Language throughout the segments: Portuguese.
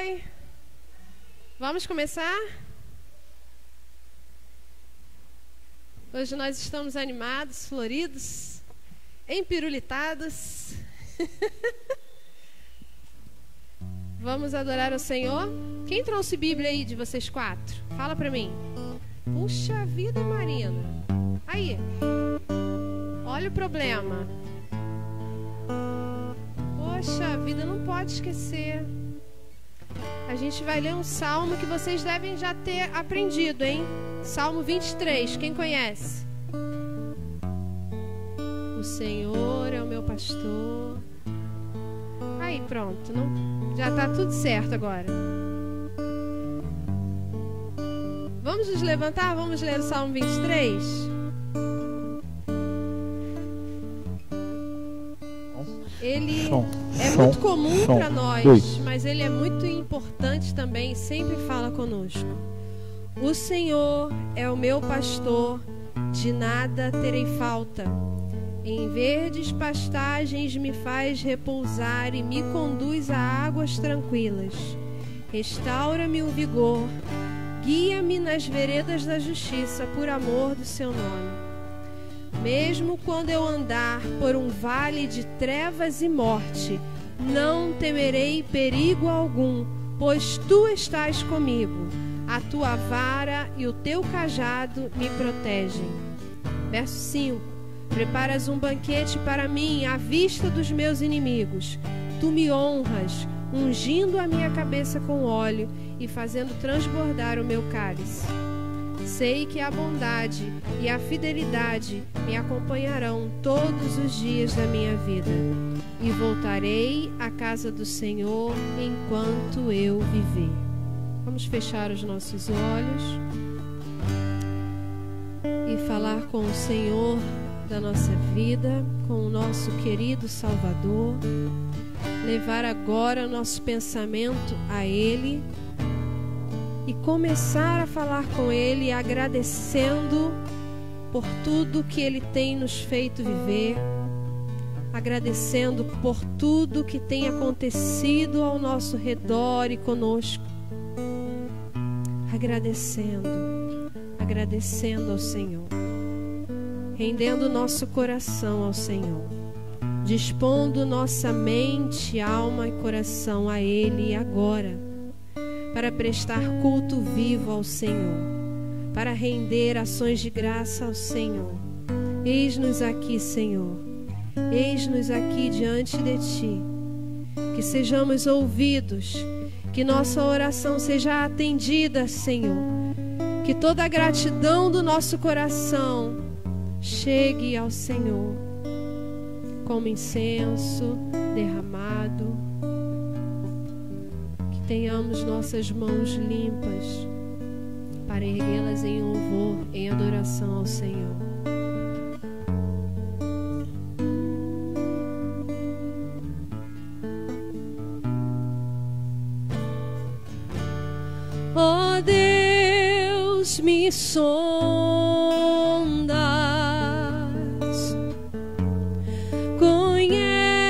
Oi. Vamos começar? Hoje nós estamos animados, floridos, empirulitados. Vamos adorar o Senhor? Quem trouxe Bíblia aí de vocês quatro? Fala pra mim. Puxa vida, Marina. Aí. Olha o problema. Poxa vida, não pode esquecer. A gente vai ler um salmo que vocês devem já ter aprendido, hein? Salmo 23, quem conhece? O Senhor é o meu pastor. Aí, pronto. Já tá tudo certo agora. Vamos nos levantar? Vamos ler o Salmo 23? Ele é muito comum para nós, mas ele é muito importante também, sempre fala conosco. O Senhor é o meu pastor, de nada terei falta. Em verdes pastagens me faz repousar e me conduz a águas tranquilas. Restaura-me o vigor, guia-me nas veredas da justiça por amor do seu nome. Mesmo quando eu andar por um vale de trevas e morte, não temerei perigo algum, pois tu estás comigo. A tua vara e o teu cajado me protegem. Verso 5. Preparas um banquete para mim à vista dos meus inimigos. Tu me honras, ungindo a minha cabeça com óleo e fazendo transbordar o meu cálice. Sei que a bondade e a fidelidade me acompanharão todos os dias da minha vida, e voltarei à casa do Senhor enquanto eu viver. Vamos fechar os nossos olhos e falar com o Senhor da nossa vida, com o nosso querido Salvador. Levar agora o nosso pensamento a Ele e começar a falar com Ele, agradecendo por tudo que Ele tem nos feito viver, agradecendo por tudo que tem acontecido ao nosso redor e conosco, agradecendo ao Senhor, rendendo nosso coração ao Senhor, dispondo nossa mente, alma e coração a Ele agora, para prestar culto vivo ao Senhor, para render ações de graça ao Senhor. Eis-nos aqui, Senhor, eis-nos aqui diante de Ti, que sejamos ouvidos, que nossa oração seja atendida, Senhor, que toda a gratidão do nosso coração chegue ao Senhor, como incenso derramado, tenhamos nossas mãos limpas para erguê-las em louvor, em adoração ao Senhor. Ó Deus, me sondas, conheces-me,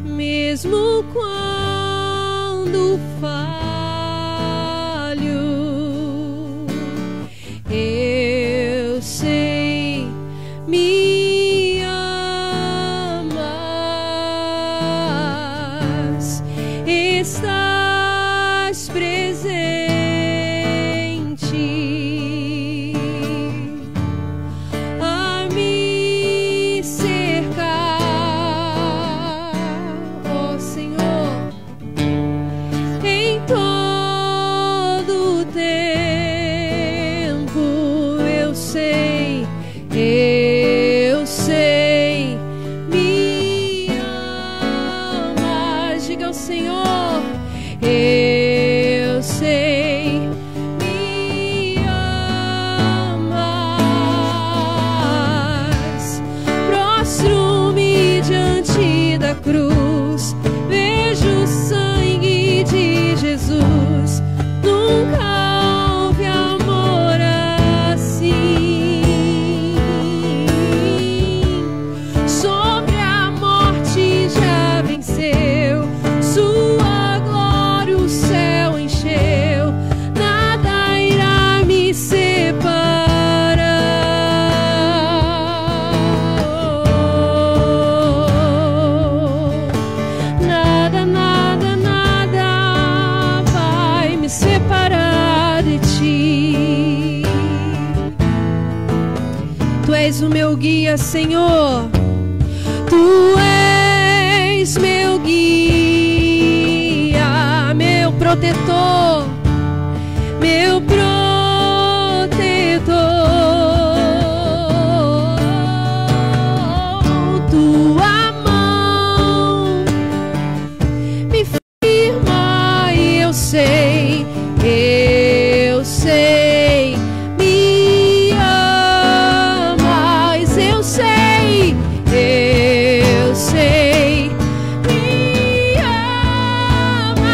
mesmo quando falho, eu sei, me amas, estás presente a me cercar. Eu sei, me amas. Prostro-me diante da cruz, vejo o sangue de Jesus. Nunca houve amor assim. és o meu guia, Senhor. Tu és meu guia, meu protetor, meu protetor. Tua mão me firma e eu sei, me amas, eu sei, me amas.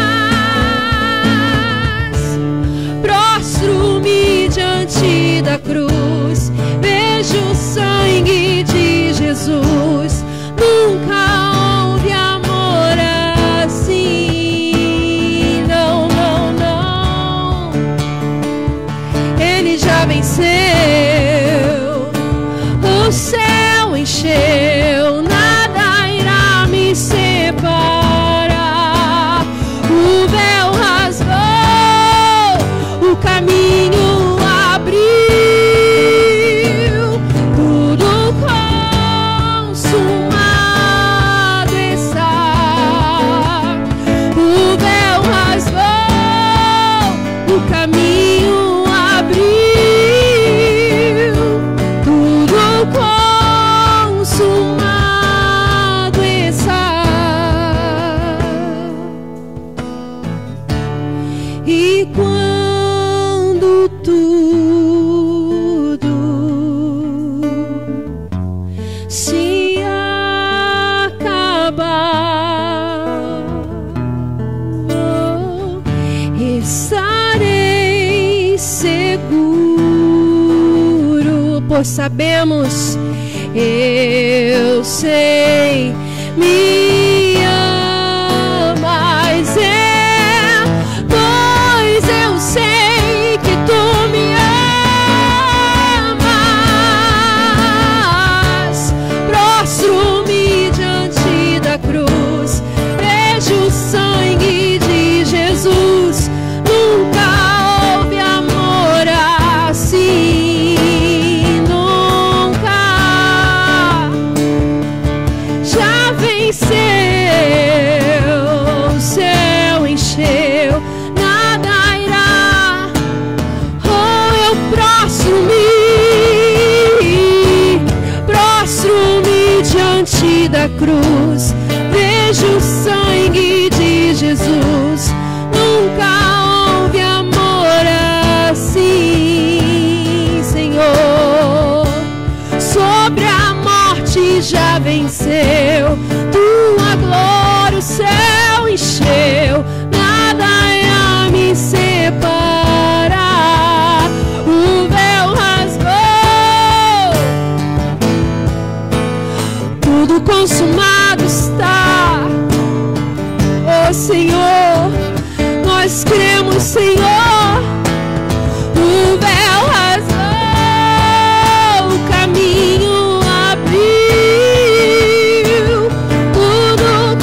Prostro-me diante da cruz, vejo o sangue de Jesus. Nunca houve amor assim, não, não, não. Ele já venceu, o céu encheu, nada irá me separar. O véu rasgou, o caminho abriu, tudo consumado está. O véu rasgou, o caminho abriu, tudo consumado está. E quando tudo se acabar, estarei seguro, pois sabemos, eu sei, me amas, pois eu sei que tu me amas. Prostro-me diante da cruz, vejo o sangue de Jesus. Nunca houve amor assim, nunca. Já venceu, o céu encheu, nada irá. Oh, eu prostro-me diante da cruz, vejo o sangue de Jesus. Nunca houve amor assim, Senhor. Sobre a morte já venceu, tua glória o céu encheu, nada irá me separar. O véu rasgou, tudo consumado está. Oh Senhor, nós cremos, Senhor. O véu rasgou, o caminho abriu, tudo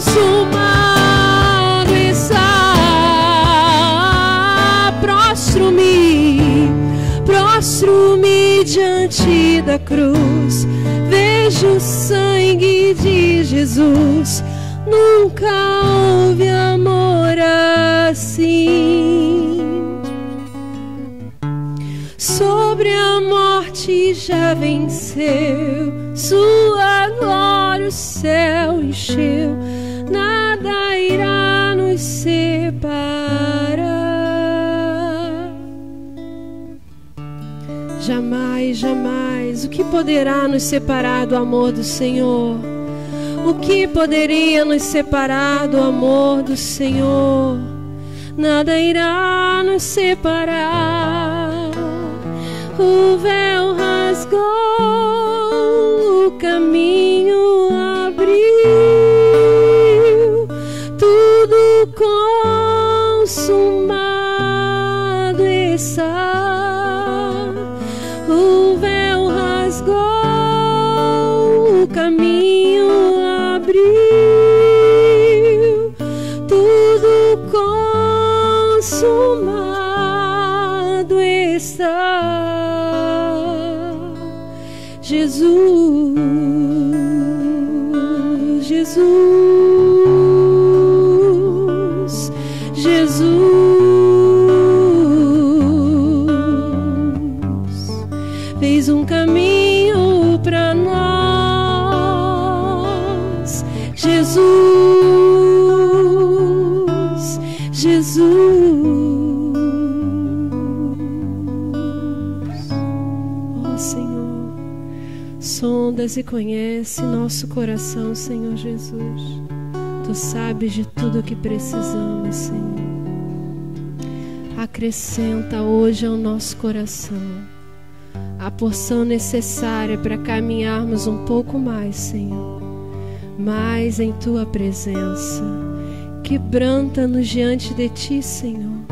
consumado está. Prostro-me diante da cruz, vejo o sangue de Jesus. Nunca houve amor assim. Sobre a morte já venceu, sua glória o céu encheu, nada irá nos separar. Jamais, jamais, o que poderá nos separar do amor do Senhor? O que poderia nos separar do amor do Senhor? Nada irá nos separar. O véu rasgou, o caminho abriu, tudo consumado está. O véu rasgou, o caminho abriu, tudo consumado está. Jesus, Jesus, Jesus, fez um caminho para nós. Jesus, Jesus. Ó Senhor, sondas e conhece nosso coração, Senhor Jesus. Tu sabes de tudo o que precisamos, Senhor. Acrescenta hoje ao nosso coração a porção necessária para caminharmos um pouco mais, Senhor, mais em Tua presença. Quebranta-nos diante de Ti, Senhor.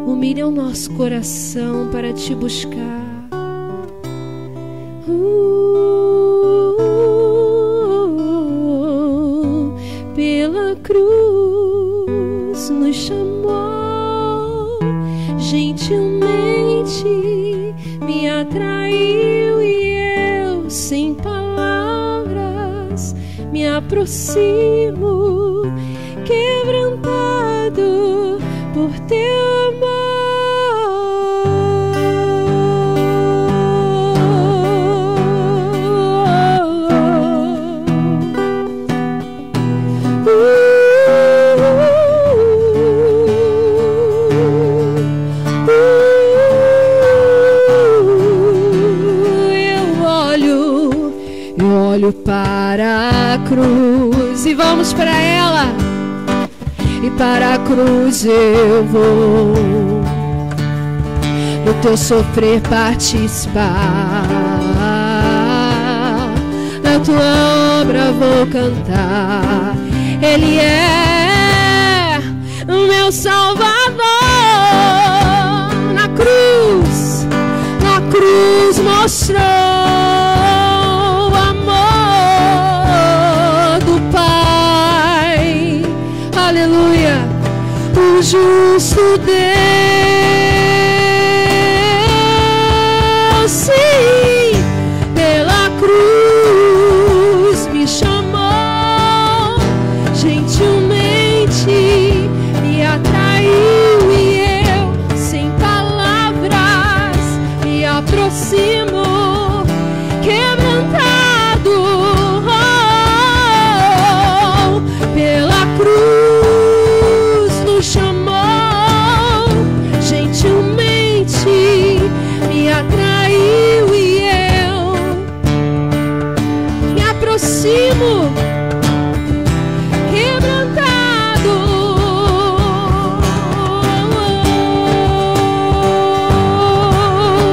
Humilha o nosso coração para Te buscar. Pela cruz nos chamou, gentilmente me atraiu e eu, sem palavras, me aproximo, quebrantado por Teu amor. Olho para a cruz e vamos para ela, e para a cruz eu vou, no Teu sofrer participar, na Tua obra vou cantar. Ele é o meu Salvador. Na cruz mostrou o justo Deus, sim, pela cruz me chamou, gentilmente me atraiu e eu, sem palavras, me aproximo, quebrantado, pela cruz chamou, gentilmente me atraiu e eu me aproximo, quebrantado.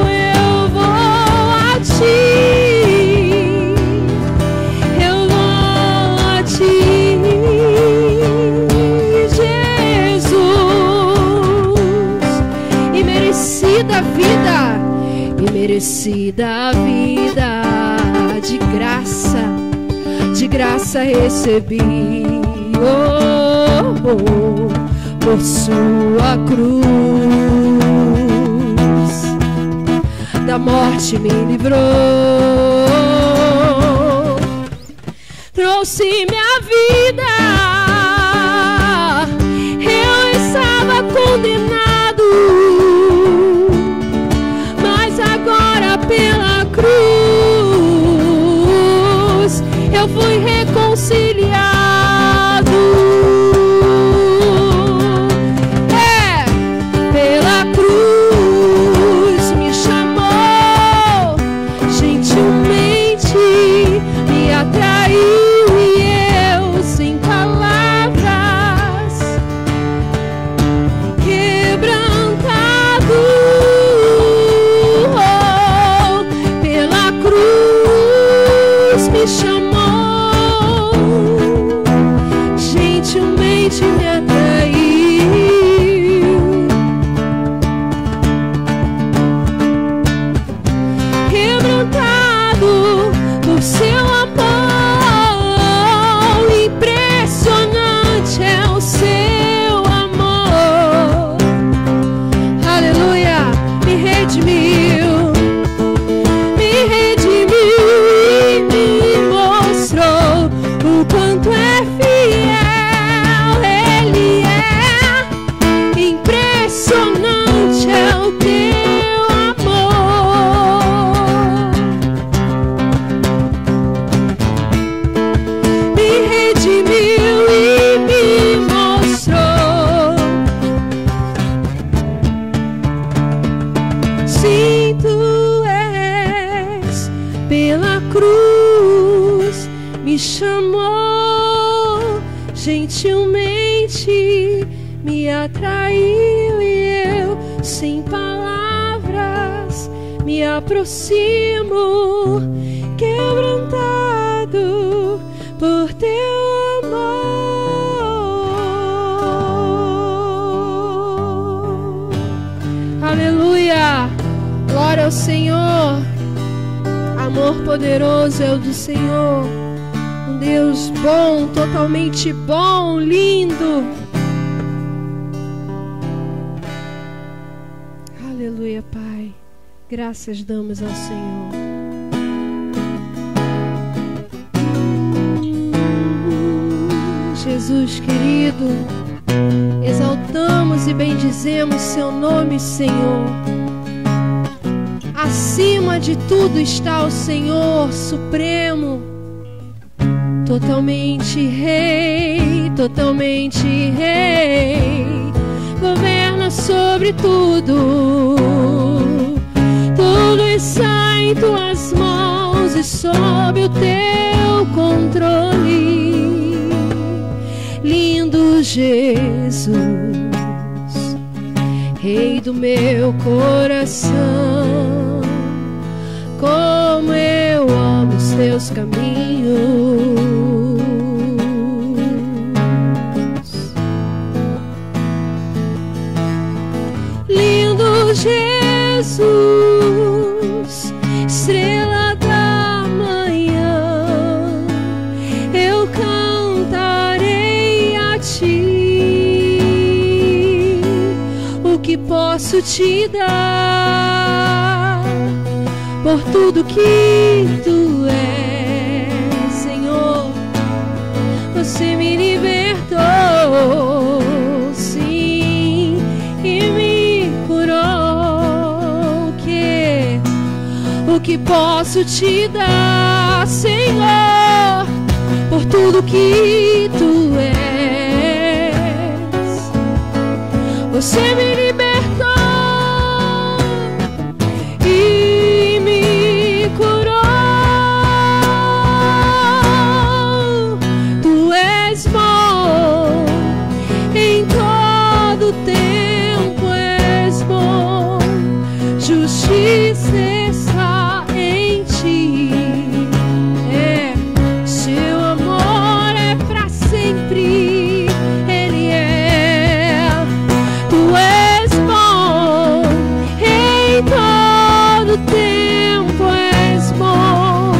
Eu vou a Ti, eu vou a Ti. Merecida a vida, de graça recebi, por Sua cruz, da morte me livrou, trouxe-me a vida, eu estava condenado, pela cruz eu fui reconciliado. Pela cruz me chamou, gentilmente me atraiu e eu, sem palavras, quebrantado. Me chamou, gentilmente me atraiu, quebrantado por Seu amor, impressionante é o Seu amor, aleluia, me redimiu, me redimiu. cruz me chamou, gentilmente me atraiu e eu, sem palavras, me aproximo, quebrantado por teu amor. Aleluia! Glória ao Senhor. Amor poderoso é o do Senhor. Um Deus bom, totalmente bom, lindo. Aleluia, Pai. Graças damos ao Senhor. Jesus querido, exaltamos e bendizemos seu nome, Senhor. Acima de tudo está o Senhor Supremo, totalmente Rei, governa sobre tudo. Tudo está em tuas mãos e sob o teu controle. Lindo Jesus, Rei do meu coração, como eu amo os teus caminhos. Lindo Jesus, estrela da manhã, eu cantarei a ti. O que posso te dar por tudo que tu és, Senhor? Você me libertou, sim, e me curou. O que posso te dar, Senhor, por tudo que tu és? Você me libertou e me curou. Tu és bom, em todo tempo és bom. Justiça está em ti, seu amor é pra sempre. Ele é, tu és bom, em todo tempo és bom.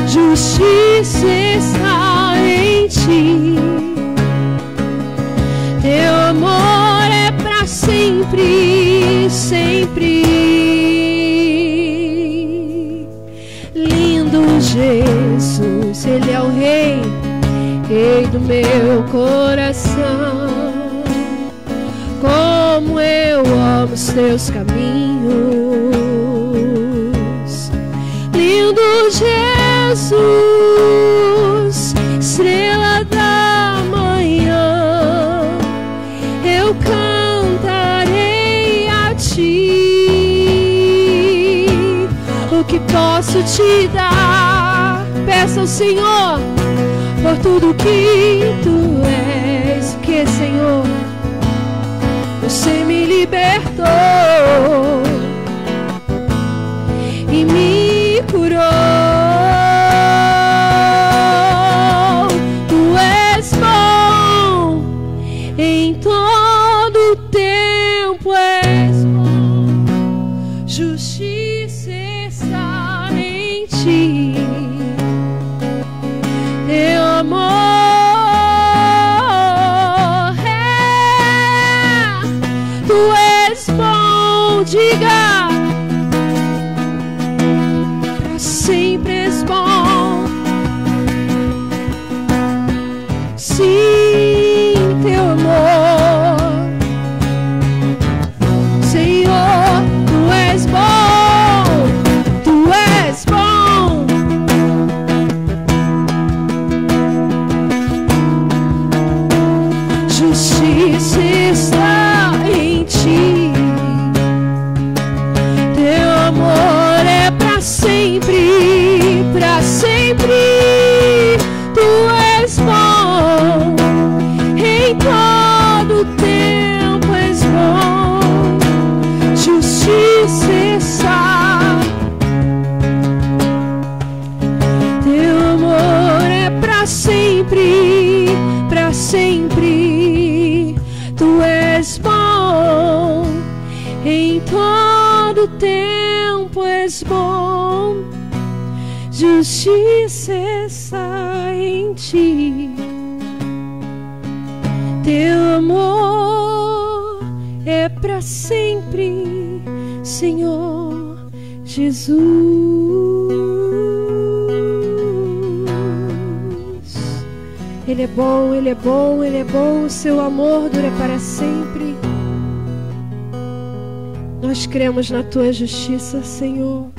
Justiça está em ti, teu amor é pra sempre, sempre. Lindo Jesus, Ele é o Rei, Rei do meu coração. Como eu amo os teus caminhos. Lindo Jesus, estrela da manhã, eu cantarei a ti. O que posso te dar? Peça ao Senhor por tudo que tu és. O que, Senhor? Você me libertou e me curou. Tu és bom, em todo tempo és bom. Justiça está em ti, teu amor é. Tu és bom, diga, pra sempre és bom. Sim, teu amor, Senhor, tu és bom, tu és bom. és bom, justiça está em ti. Teu amor é para sempre, Senhor Jesus. Ele é bom, Ele é bom, Ele é bom, o seu amor dura para sempre. Nós cremos na tua justiça, Senhor.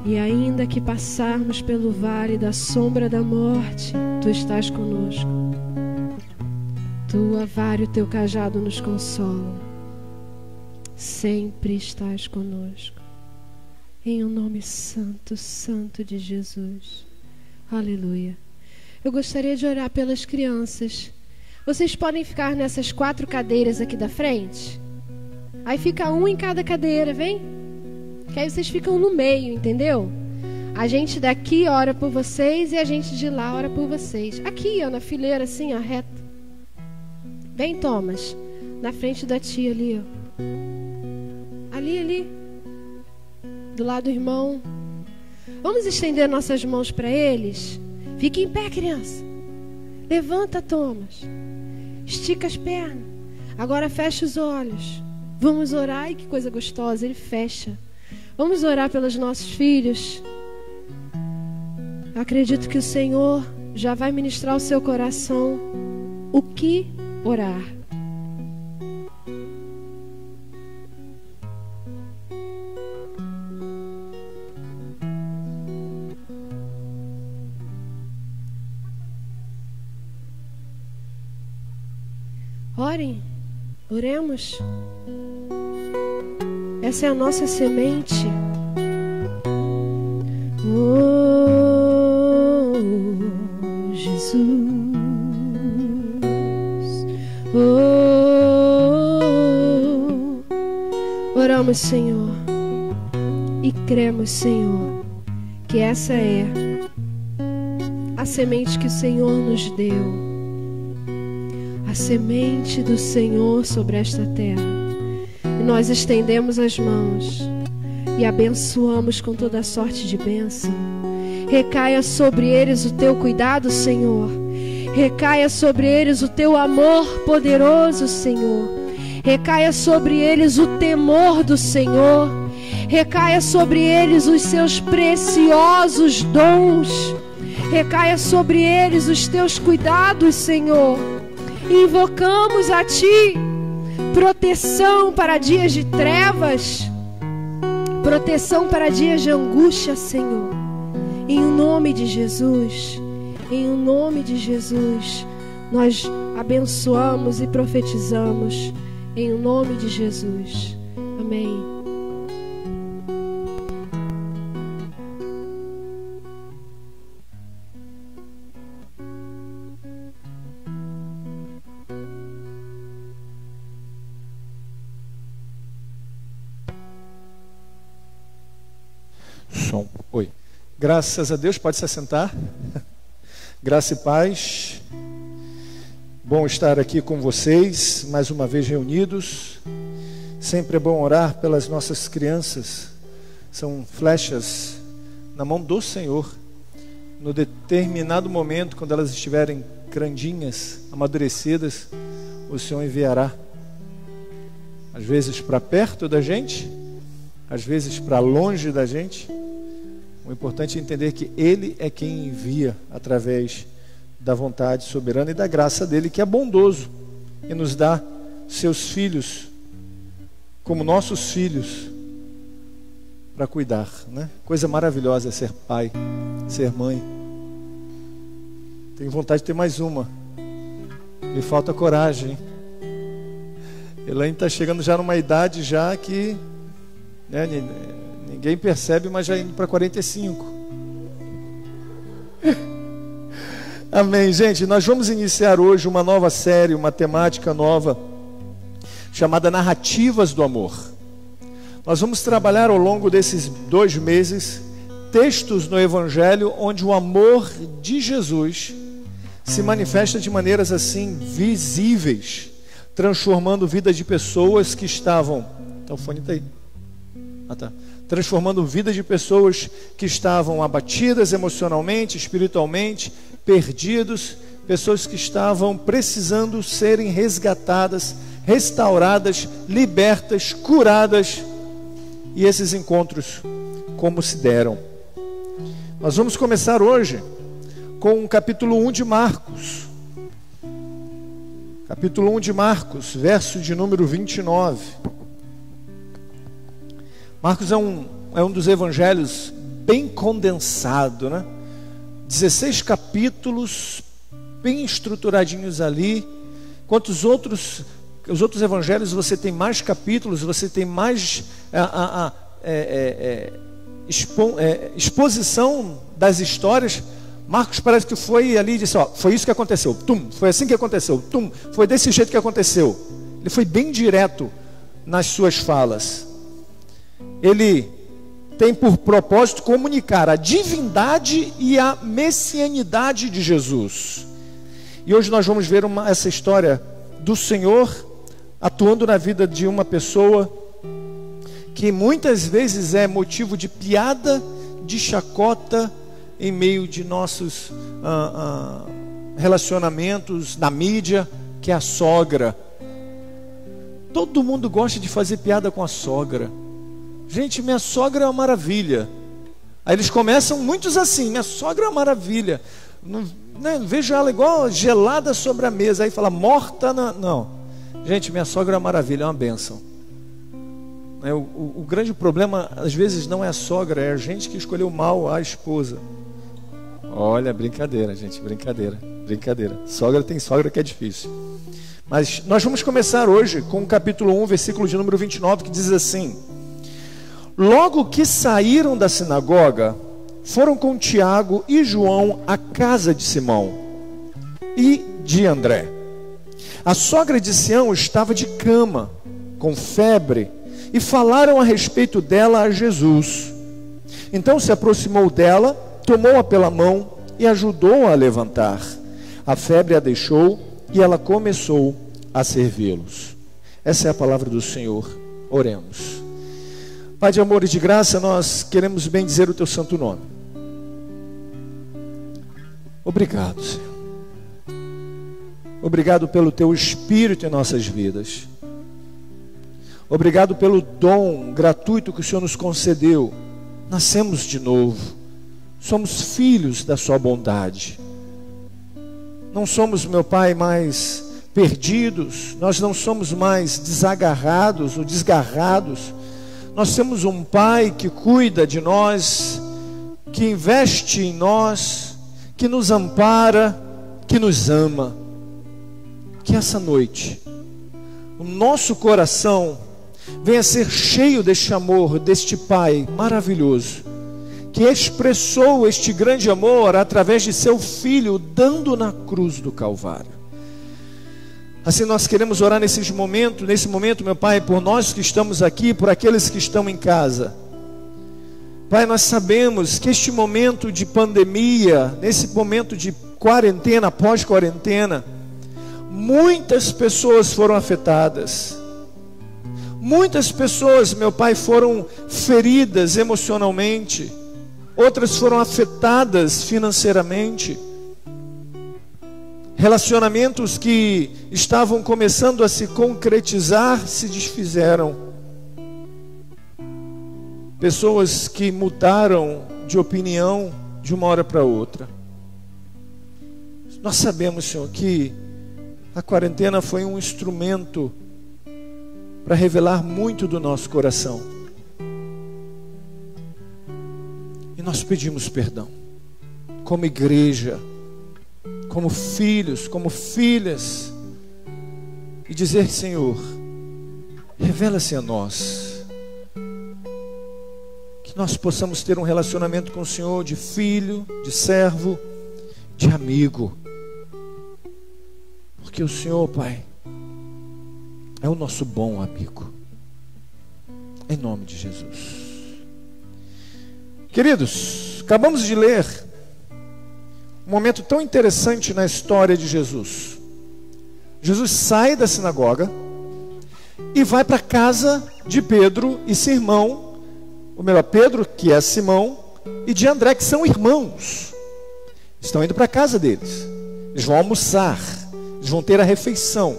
E ainda que passarmos pelo vale da sombra da morte, tu estás conosco. Tua vara e o teu cajado nos consolam. Sempre estás conosco. Em um nome santo, santo de Jesus. Aleluia. Eu gostaria de orar pelas crianças. Vocês podem ficar nessas 4 cadeiras aqui da frente? Aí fica um em cada cadeira, vem? Que aí vocês ficam no meio, entendeu? A gente daqui ora por vocês e a gente de lá ora por vocês. Aqui, ó, na fileira assim, ó, reta. Vem, Thomas. Na frente da tia ali, ó. Ali. Do lado do irmão. Vamos estender nossas mãos para eles? Fique em pé, criança. Levanta, Thomas. Estica as pernas. Agora fecha os olhos. Vamos orar. Ai, que coisa gostosa. Ele fecha. Vamos orar pelos nossos filhos. Acredito que o Senhor já vai ministrar ao seu coração o que orar. Orem, oremos. Essa é a nossa semente. Oh, Jesus. Oh, oramos, Senhor, e cremos, Senhor, que essa é a semente que o Senhor nos deu. A semente do Senhor sobre esta terra. E nós estendemos as mãos e abençoamos com toda sorte de bênção. Recaia sobre eles o teu cuidado, Senhor. Recaia sobre eles o teu amor poderoso, Senhor. Recaia sobre eles o temor do Senhor. Recaia sobre eles os seus preciosos dons. Recaia sobre eles os teus cuidados, Senhor. Invocamos a Ti proteção para dias de trevas, proteção para dias de angústia, Senhor. Em nome de Jesus, em nome de Jesus, nós abençoamos e profetizamos em nome de Jesus. Amém. Oi. Graças a Deus, pode se assentar. Graça e paz. Bom estar aqui com vocês, mais uma vez reunidos. Sempre é bom orar pelas nossas crianças. São flechas na mão do Senhor. No determinado momento, quando elas estiverem grandinhas, amadurecidas, o Senhor enviará. Às vezes para perto da gente, às vezes para longe da gente. O importante é entender que Ele é quem envia através da vontade soberana e da graça dEle, que é bondoso e nos dá seus filhos como nossos filhos para cuidar, né? Coisa maravilhosa é ser pai, ser mãe. Tenho vontade de ter mais uma. Me falta coragem. Elaine está chegando já numa idade já que, né, ninguém percebe, mas já indo para 45. Amém, gente. Nós vamos iniciar hoje uma nova série, uma temática nova, chamada Narrativas do Amor. Nós vamos trabalhar ao longo desses 2 meses textos no Evangelho onde o amor de Jesus se manifesta de maneiras assim visíveis, transformando vidas de pessoas que estavam... Então o fone está aí. Transformando vidas de pessoas que estavam abatidas emocionalmente, espiritualmente, perdidos, pessoas que estavam precisando serem resgatadas, restauradas, libertas, curadas. E esses encontros, como se deram? Nós vamos começar hoje com o capítulo 1 de Marcos. Capítulo 1 de Marcos, verso de número 29. Marcos é um dos evangelhos bem condensado, né? 16 capítulos, bem estruturadinhos ali. Enquanto os outros evangelhos você tem mais capítulos, você tem mais exposição das histórias. Marcos parece que foi ali e disse, foi isso que aconteceu, foi assim que aconteceu, foi desse jeito que aconteceu. Ele foi bem direto nas suas falas. Ele tem por propósito comunicar a divindade e a messianidade de Jesus. E hoje nós vamos ver essa história do Senhor atuando na vida de uma pessoa que muitas vezes é motivo de piada, de chacota, em meio de nossos relacionamentos na mídia, que é a sogra. Todo mundo gosta de fazer piada com a sogra. Gente, minha sogra é uma maravilha. Aí eles começam muitos assim, minha sogra é uma maravilha. Não vejo ela igual gelada sobre a mesa. Aí fala, morta não. Gente, minha sogra é uma maravilha, é uma bênção. O grande problema, às vezes, não é a sogra, é a gente que escolheu mal a esposa. Olha, brincadeira, gente, brincadeira. Sogra tem sogra que é difícil. Mas nós vamos começar hoje com o capítulo 1, versículo de número 29, que diz assim: logo que saíram da sinagoga, foram com Tiago e João à casa de Simão e de André. A sogra de Sião estava de cama, com febre, e falaram a respeito dela a Jesus. Então se aproximou dela, tomou-a pela mão e ajudou-a a levantar. A febre a deixou e ela começou a servi-los. Essa é a palavra do Senhor. Oremos. Pai de amor e de graça, nós queremos bendizer o teu santo nome. Obrigado, Senhor. Obrigado pelo teu Espírito em nossas vidas. Obrigado pelo dom gratuito que o Senhor nos concedeu. Nascemos de novo. Somos filhos da sua bondade. Não somos, meu Pai, mais perdidos. Nós não somos mais desagarrados ou desgarrados. Nós temos um Pai que cuida de nós, que investe em nós, que nos ampara, que nos ama. Que essa noite o nosso coração venha ser cheio deste amor, deste Pai maravilhoso, que expressou este grande amor através de seu Filho, dando na cruz do Calvário. Assim nós queremos orar nesse momento, meu Pai, por nós que estamos aqui, por aqueles que estão em casa. Pai, nós sabemos que este momento de pandemia, nesse momento de quarentena, pós-quarentena, muitas pessoas foram afetadas. Muitas pessoas, meu Pai, foram feridas emocionalmente. Outras foram afetadas financeiramente. Relacionamentos que estavam começando a se concretizar se desfizeram. Pessoas que mudaram de opinião de uma hora para outra. Nós sabemos, Senhor, que a quarentena foi um instrumento para revelar muito do nosso coração. E nós pedimos perdão, como igreja, como filhos, como filhas, e dizer, Senhor, revela-se a nós, que nós possamos ter um relacionamento com o Senhor de filho, de servo, de amigo, porque o Senhor, Pai, é o nosso bom amigo, em nome de Jesus. Queridos, acabamos de ler um momento tão interessante na história de Jesus. Jesus sai da sinagoga e vai para a casa de Pedro e seu irmão ou melhor, Pedro, que é Simão, e de André, que são irmãos. Estão indo para a casa deles. Eles vão almoçar, eles vão ter a refeição.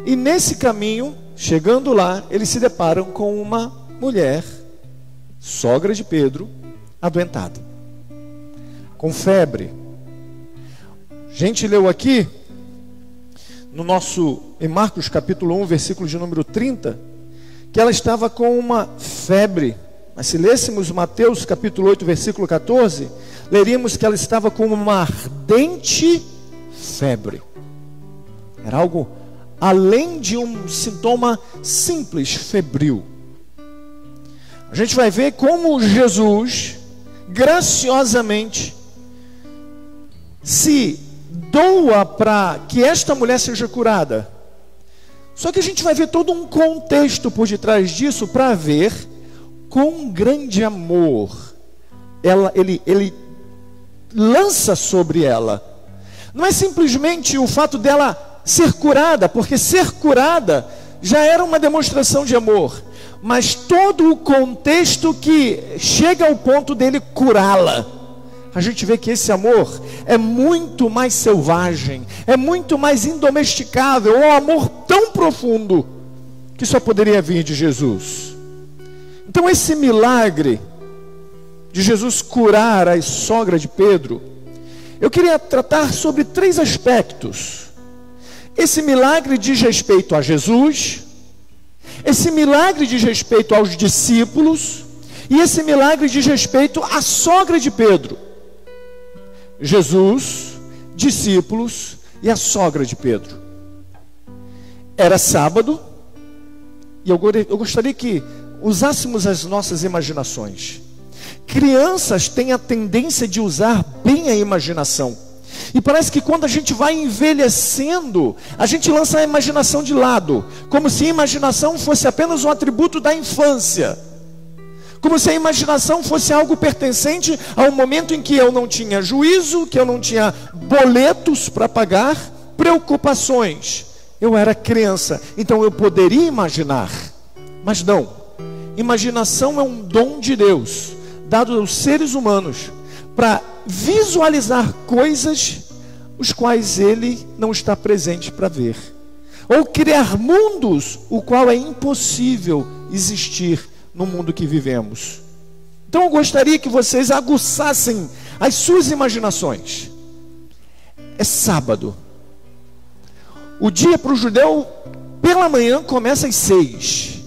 E nesse caminho, chegando lá, eles se deparam com uma mulher, sogra de Pedro, adoentada, com febre. A gente leu aqui, em Marcos capítulo 1, versículo de número 30, que ela estava com uma febre. Mas se lêssemos Mateus capítulo 8, versículo 14, leríamos que ela estava com uma ardente febre. Era algo além de um sintoma simples, febril. A gente vai ver como Jesus graciosamente se doa para que esta mulher seja curada. Só que a gente vai ver todo um contexto por detrás disso para ver com grande amor ele lança sobre ela. Não é simplesmente o fato dela ser curada, porque ser curada já era uma demonstração de amor, mas todo o contexto que chega ao ponto dele curá-la. A gente vê que esse amor é muito mais selvagem, é muito mais indomesticável, é um amor tão profundo que só poderia vir de Jesus. Então esse milagre de Jesus curar a sogra de Pedro, eu queria tratar sobre 3 aspectos. Esse milagre diz respeito a Jesus, esse milagre diz respeito aos discípulos, e esse milagre diz respeito à sogra de Pedro. Jesus, discípulos e a sogra de Pedro. Era sábado, e eu gostaria que usássemos as nossas imaginações. Crianças têm a tendência de usar bem a imaginação, e parece que quando a gente vai envelhecendo, a gente lança a imaginação de lado, como se a imaginação fosse apenas um atributo da infância, como se a imaginação fosse algo pertencente ao momento em que eu não tinha juízo, que eu não tinha boletos para pagar, preocupações. Eu era criança, então eu poderia imaginar. Mas não, imaginação é um dom de Deus, dado aos seres humanos, para visualizar coisas os quais Ele não está presente para ver, ou criar mundos o qual é impossível existir no mundo que vivemos. Então eu gostaria que vocês aguçassem as suas imaginações. É sábado. O dia para o judeu, pela manhã, começa às 6.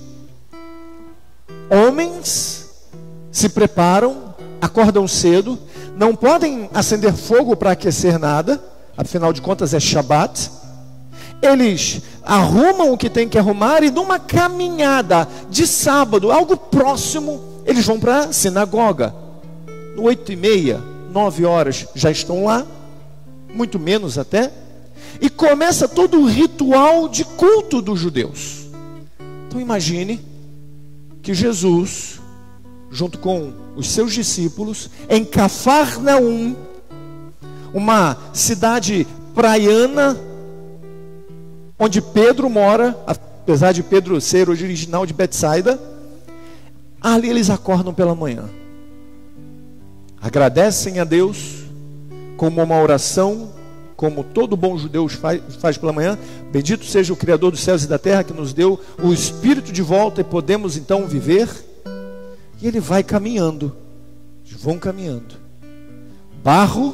Homens se preparam, acordam cedo, não podem acender fogo para aquecer nada, afinal de contas é Shabat. Eles arrumam o que tem que arrumar e numa caminhada de sábado, algo próximo, eles vão para a sinagoga. 8h30, 9 horas já estão lá, muito menos até, e começa todo o ritual de culto dos judeus. Então imagine que Jesus, junto com os seus discípulos, em Cafarnaum, uma cidade praiana, onde Pedro mora, apesar de Pedro ser original de Betsaida, ali eles acordam pela manhã, agradecem a Deus, como uma oração, como todo bom judeu faz pela manhã. Bendito seja o Criador dos céus e da terra, que nos deu o Espírito de volta e podemos então viver. E ele vai caminhando, eles vão caminhando, barro,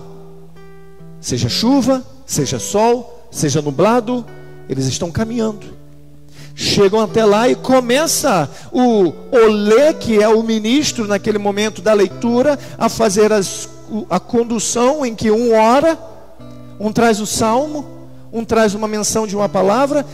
seja chuva, seja sol, seja nublado, eles estão caminhando. Chegam até lá e começa o Olê, que é o ministro naquele momento da leitura, a fazer a condução, em que um ora, um traz o salmo, um traz uma menção de uma palavra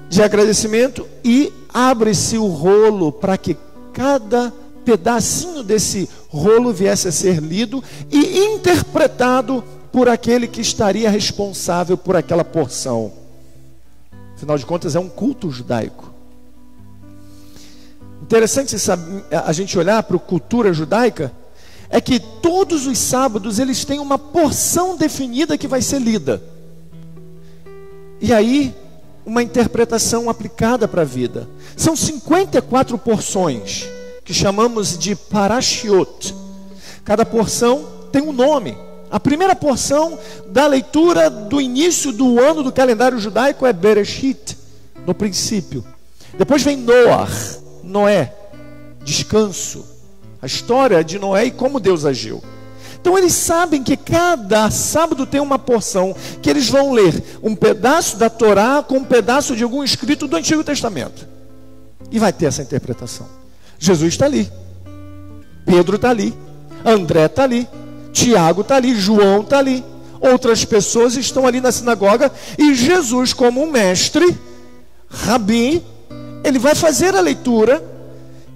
de agradecimento, e abre-se o rolo para que cada pedacinho desse rolo viesse a ser lido e interpretado por aquele que estaria responsável por aquela porção. Afinal de contas é um culto judaico. Interessante a gente olhar para a cultura judaica, é que todos os sábados eles têm uma porção definida que vai ser lida, e aí uma interpretação aplicada para a vida. São 54 porções que chamamos de parashiot. Cada porção tem um nome. A primeira porção da leitura do início do ano do calendário judaico é Bereshit, no princípio. Depois vem Noé, descanso, a história de Noé e como Deus agiu. Então eles sabem que cada sábado tem uma porção que eles vão ler um pedaço da Torá com um pedaço de algum escrito do Antigo Testamento. E vai ter essa interpretação. Jesus está ali, Pedro está ali, André está ali, Tiago está ali, João está ali, outras pessoas estão ali na sinagoga, e Jesus, como um mestre, rabi, ele vai fazer a leitura.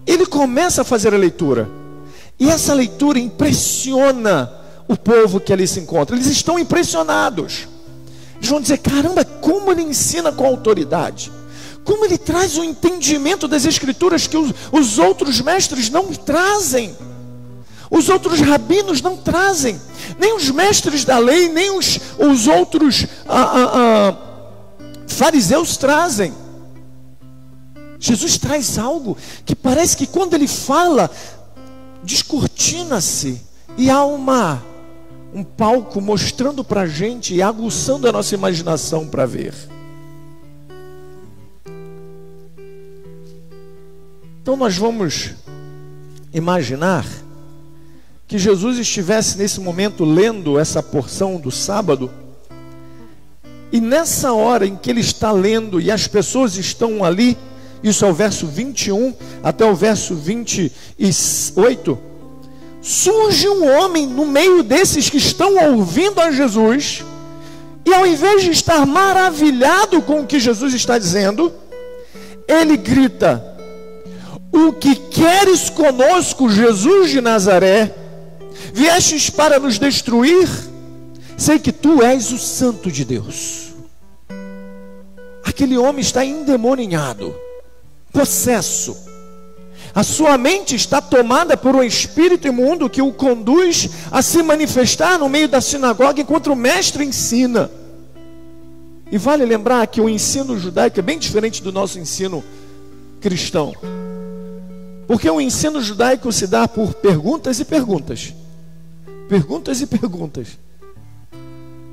Ele começa a fazer a leitura, e essa leitura impressiona o povo que ali se encontra. Eles estão impressionados. Eles vão dizer: caramba, como ele ensina com autoridade, como ele traz o entendimento das escrituras que os outros mestres não trazem, os outros rabinos não trazem, nem os mestres da lei, nem os outros fariseus trazem. Jesus traz algo que parece que quando ele fala, descortina-se e há um palco mostrando para a gente e aguçando a nossa imaginação para ver. Então nós vamos imaginar que Jesus estivesse nesse momento lendo essa porção do sábado, e nessa hora em que ele está lendo e as pessoas estão ali, isso é o verso 21 até o verso 28, surge um homem no meio desses que estão ouvindo a Jesus, e ao invés de estar maravilhado com o que Jesus está dizendo, ele grita: o que queres conosco, Jesus de Nazaré? Viestes para nos destruir? Sei que tu és o Santo de Deus. Aquele homem está endemoninhado, possesso. A sua mente está tomada por um espírito imundo que o conduz a se manifestar no meio da sinagoga enquanto o mestre ensina. E vale lembrar que o ensino judaico é bem diferente do nosso ensino cristão, porque o ensino judaico se dá por perguntas e perguntas, perguntas e perguntas.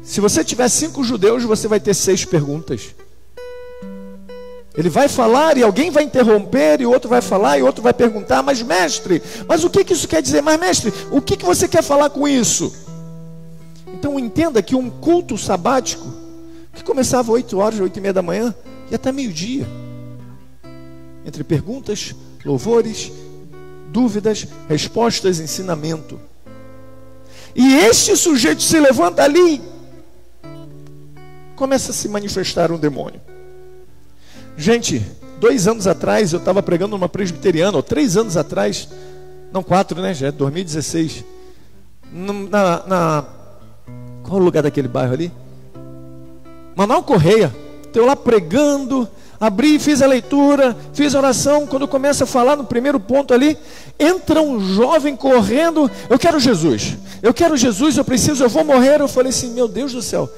Se você tiver 5 judeus, você vai ter 6 perguntas. Ele vai falar e alguém vai interromper, e outro vai falar e outro vai perguntar: mas mestre, mas o que isso quer dizer? Mas mestre, o que você quer falar com isso? Então entenda que um culto sabático, que começava 8 horas, 8h30 da manhã, e até meio-dia, entre perguntas, louvores, dúvidas, respostas, ensinamento. E este sujeito se levanta ali e começa a se manifestar um demônio. Gente, 2 anos atrás eu estava pregando numa presbiteriana, ou 3 anos atrás, não 4, né? Já é 2016. Qual é o lugar daquele bairro ali? Manoel Correia. Estou lá pregando, abri, fiz a leitura, fiz a oração. Quando começa a falar no primeiro ponto ali, entra um jovem correndo: eu quero Jesus, eu quero Jesus, eu preciso, eu vou morrer. Eu falei assim: meu Deus do céu,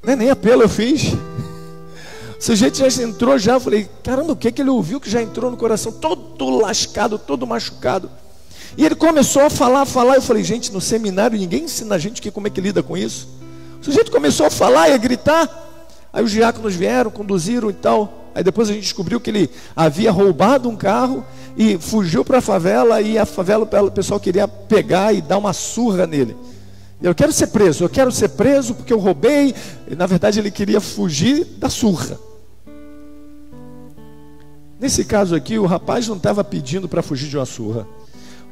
nem apelo eu fiz. O sujeito já entrou, eu falei: caramba, o que ele ouviu que já entrou no coração, todo lascado, todo machucado. E ele começou a falar, eu falei: gente, no seminário ninguém ensina a gente como é que lida com isso. O sujeito começou a falar e a gritar. Aí os diáconos vieram, conduziram e tal. Aí depois a gente descobriu que ele havia roubado um carro e fugiu para a favela, e a favela, o pessoal queria pegar e dar uma surra nele. Eu quero ser preso porque eu roubei. E, na verdade ele queria fugir da surra. Nesse caso aqui, o rapaz não estava pedindo para fugir de uma surra.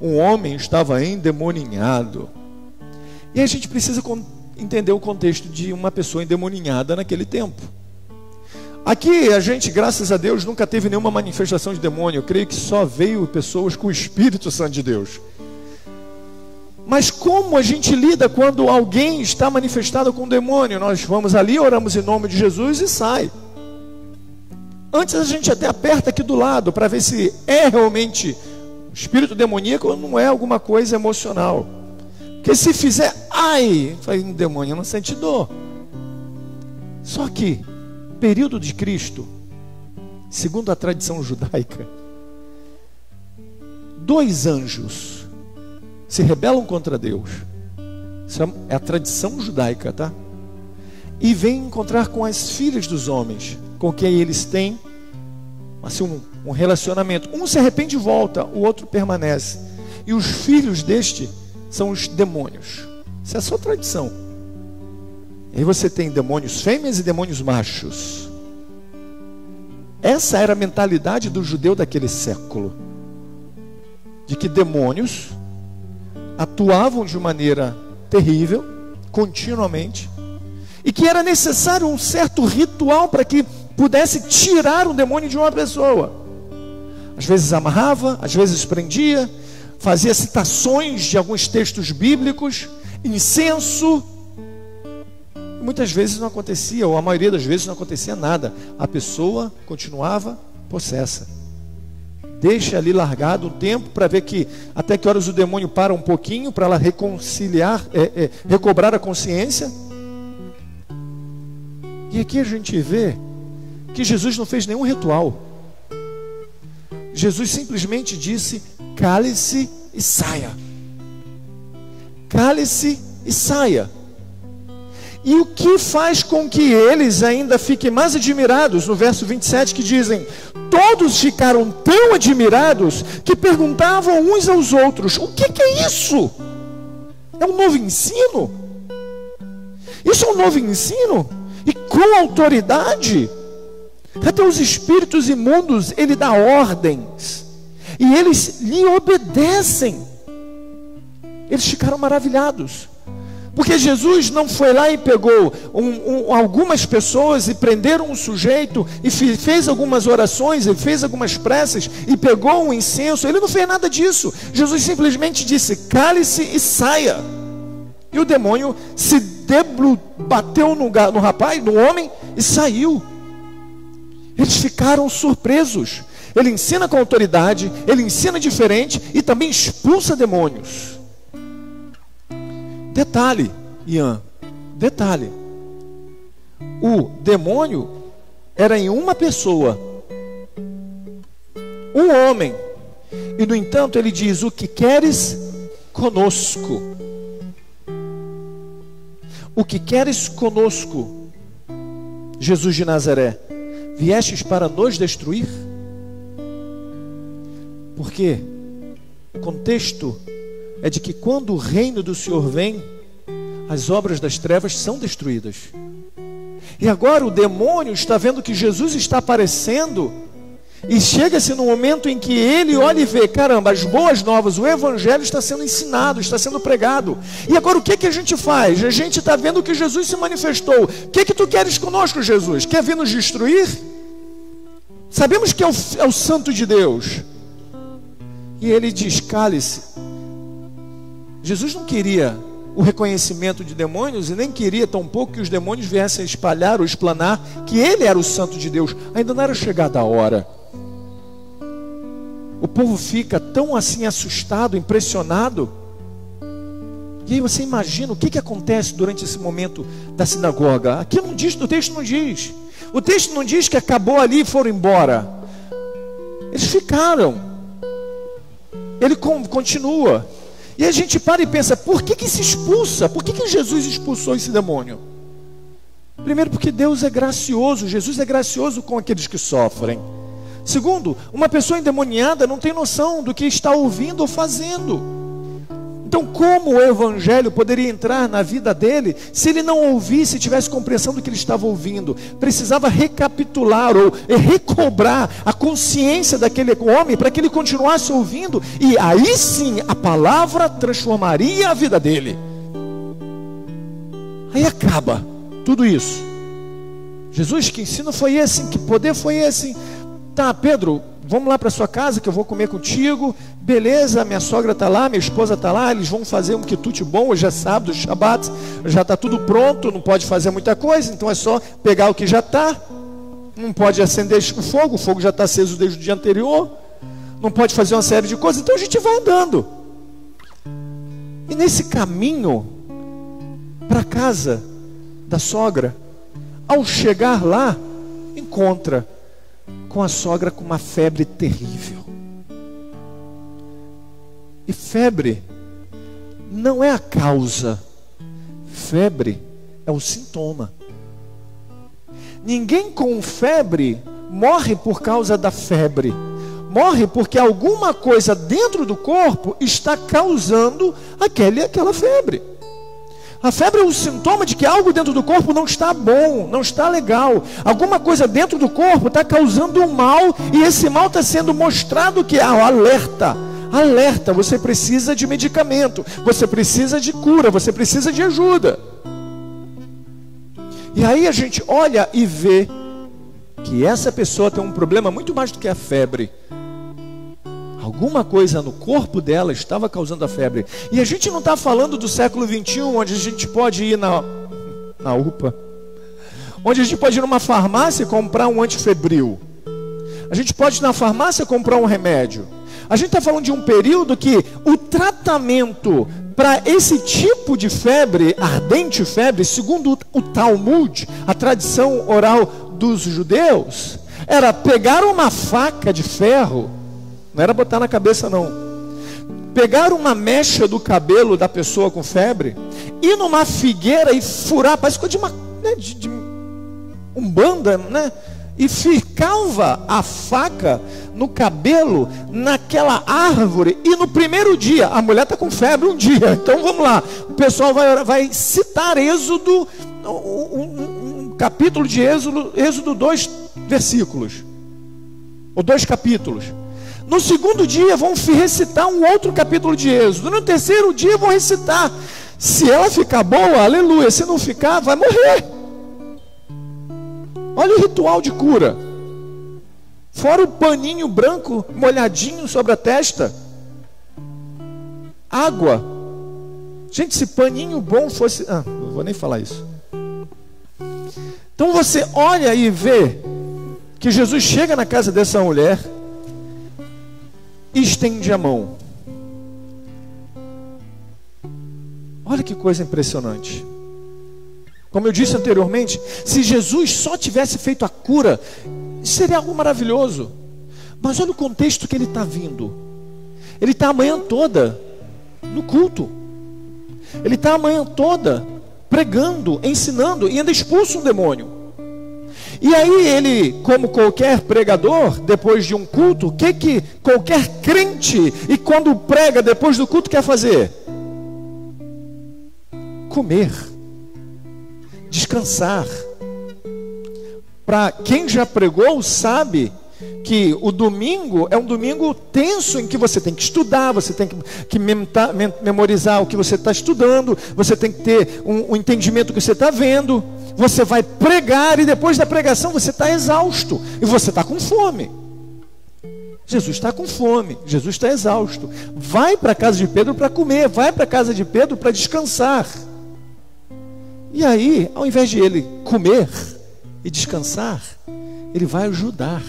Um homem estava endemoninhado. E a gente precisa entender o contexto de uma pessoa endemoninhada naquele tempo. Aqui a gente, graças a Deus, nunca teve nenhuma manifestação de demônio. Eu creio que só veio pessoas com o Espírito Santo de Deus. Mas como a gente lida quando alguém está manifestado com demônio? Nós vamos ali, oramos em nome de Jesus e sai. Antes a gente até aperta aqui do lado para ver se é realmente espírito demoníaco ou não é alguma coisa emocional. Porque se fizer, faz um demônio, não sente dor. Só que, período de Cristo, segundo a tradição judaica, 2 anjos se rebelam contra Deus, isso é a tradição judaica, tá? E vêm encontrar com as filhas dos homens, com quem eles têm assim, um relacionamento. Um se arrepende e volta, o outro permanece. E os filhos deste são os demônios. Isso é a sua tradição. E aí você tem demônios fêmeas e demônios machos. Essa era a mentalidade do judeu daquele século, de que demônios atuavam de maneira terrível, continuamente, e que era necessário um certo ritual para que pudesse tirar o demônio de uma pessoa. Às vezes amarrava, às vezes prendia, fazia citações de alguns textos bíblicos, incenso. Muitas vezes não acontecia, ou a maioria das vezes não acontecia nada. A pessoa continuava possessa. Deixa ali largado um tempo para ver até que horas o demônio para um pouquinho, para ela recobrar a consciência. E aqui a gente vê que Jesus não fez nenhum ritual. Jesus simplesmente disse: cale-se e saia. Cale-se e saia. E o que faz com que eles ainda fiquem mais admirados? No verso 27 que dizem: todos ficaram tão admirados que perguntavam uns aos outros: o que é isso? É um novo ensino? Isso é um novo ensino? E com autoridade? Até os espíritos imundos ele dá ordens e eles lhe obedecem. Eles ficaram maravilhados, porque Jesus não foi lá e pegou algumas pessoas e prenderam um sujeito e fez algumas orações, e fez algumas preces e pegou um incenso. Ele não fez nada disso. Jesus simplesmente disse: cale-se e saia. E o demônio bateu no rapaz, no homem, e saiu. Eles ficaram surpresos. Ele ensina com autoridade, ele ensina diferente e também expulsa demônios. Detalhe, Ian, detalhe. O demônio era em uma pessoa, um homem. E no entanto ele diz: o que queres conosco? O que queres conosco, Jesus de Nazaré? Viestes para nos destruir? Porque o contexto é de que quando o reino do Senhor vem, as obras das trevas são destruídas. E agora o demônio está vendo que Jesus está aparecendo, e chega-se no momento em que ele olha e vê: caramba, as boas novas, o evangelho está sendo ensinado, está sendo pregado. E agora o que a gente faz? A gente está vendo que Jesus se manifestou. O que tu queres conosco, Jesus? Quer vir nos destruir? Sabemos que é o Santo de Deus. E ele diz: cale-se. Jesus não queria o reconhecimento de demônios, e nem queria tampouco que os demônios viessem a espalhar ou explanar que ele era o Santo de Deus. Ainda não era chegada a hora. O povo fica tão assim assustado, impressionado. E aí você imagina o que acontece durante esse momento da sinagoga. Aqui não diz, o texto não diz. O texto não diz que acabou ali e foram embora. Eles ficaram. Ele continua. E a gente para e pensa: por que se expulsa? Por que Jesus expulsou esse demônio? Primeiro, porque Deus é gracioso. Jesus é gracioso com aqueles que sofrem. Segundo, uma pessoa endemoniada não tem noção do que está ouvindo ou fazendo. Então, como o evangelho poderia entrar na vida dele se ele não ouvisse, tivesse compreensão do que ele estava ouvindo? Precisava recapitular ou recobrar a consciência daquele homem para que ele continuasse ouvindo, e aí sim a palavra transformaria a vida dele. Aí acaba tudo isso. Jesus, que ensino foi esse? Que poder foi esse? Tá, Pedro, vamos lá para sua casa que eu vou comer contigo. Beleza, minha sogra está lá, minha esposa está lá. Eles vão fazer um quitute bom. Hoje é sábado, Shabat, já está tudo pronto. Não pode fazer muita coisa, então é só pegar o que já está. Não pode acender o fogo já está aceso desde o dia anterior. Não pode fazer uma série de coisas. Então a gente vai andando. E nesse caminho para a casa da sogra, ao chegar lá, encontra com a sogra com uma febre terrível. E febre não é a causa, febre é o sintoma. Ninguém com febre morre por causa da febre. Morre porque alguma coisa dentro do corpo está causando aquela febre. A febre é um sintoma de que algo dentro do corpo não está bom, não está legal. Alguma coisa dentro do corpo está causando um mal, e esse mal está sendo mostrado que alerta. Alerta, você precisa de medicamento, você precisa de cura, você precisa de ajuda. E aí a gente olha e vê que essa pessoa tem um problema muito mais do que a febre. Alguma coisa no corpo dela estava causando a febre. E a gente não está falando do século 21, onde a gente pode ir na UPA, onde a gente pode ir numa farmácia e comprar um antifebril. A gente pode ir na farmácia e comprar um remédio. A gente está falando de um período que o tratamento para esse tipo de febre, ardente febre, segundo o Talmud, a tradição oral dos judeus, era pegar uma faca de ferro, não era botar na cabeça não, pegar uma mecha do cabelo da pessoa com febre, ir numa figueira e furar, parece coisa de uma, né, de umbanda, né? E ficava a faca no cabelo, naquela árvore. E no primeiro dia, a mulher está com febre um dia. Então vamos lá, o pessoal vai citar Êxodo, um capítulo de Êxodo 2 versículos, ou 2 capítulos. No segundo dia vão recitar um outro capítulo de Êxodo. No terceiro dia vão recitar. Se ela ficar boa, aleluia. Se não ficar, vai morrer. Olha o ritual de cura. Fora o paninho branco molhadinho sobre a testa. Água. Gente, se paninho bom fosse... não vou nem falar isso. Então você olha e vê que Jesus chega na casa dessa mulher e estende a mão. Olha que coisa impressionante. Como eu disse anteriormente, se Jesus só tivesse feito a cura, seria algo maravilhoso. Mas olha o contexto que ele está vindo. Ele está a manhã toda no culto. Ele está a manhã toda pregando, ensinando, e ainda expulsa um demônio. E aí ele, como qualquer pregador, depois de um culto, o que qualquer crente, e quando prega depois do culto, quer fazer? Comer. Descansar. Para quem já pregou sabe que o domingo é um domingo tenso, em que você tem que estudar, você tem que memorizar o que você está estudando, você tem que ter um entendimento do que você está vendo, você vai pregar e depois da pregação você está exausto e você está com fome. Jesus está com fome, Jesus está exausto. Vai para a casa de Pedro para comer, vai para a casa de Pedro para descansar. E aí, ao invés de ele comer e descansar, ele vai ajudar.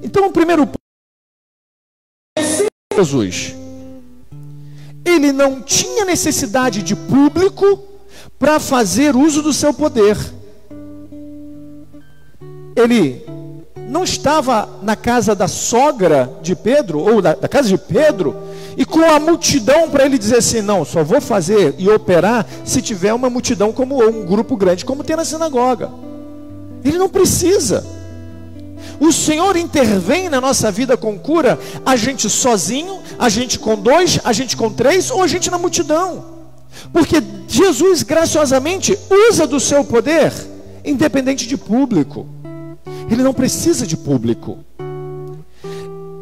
Então, o primeiro ponto é Jesus. Ele não tinha necessidade de público para fazer uso do seu poder. Ele não estava na casa da sogra de Pedro, ou da casa de Pedro, e com a multidão para ele dizer assim: não, só vou fazer e operar se tiver uma multidão como um grupo grande, como tem na sinagoga. Ele não precisa. O Senhor intervém na nossa vida com cura, a gente sozinho, a gente com 2, a gente com 3, ou a gente na multidão. Porque Jesus graciosamente usa do seu poder, independente de público. Ele não precisa de público.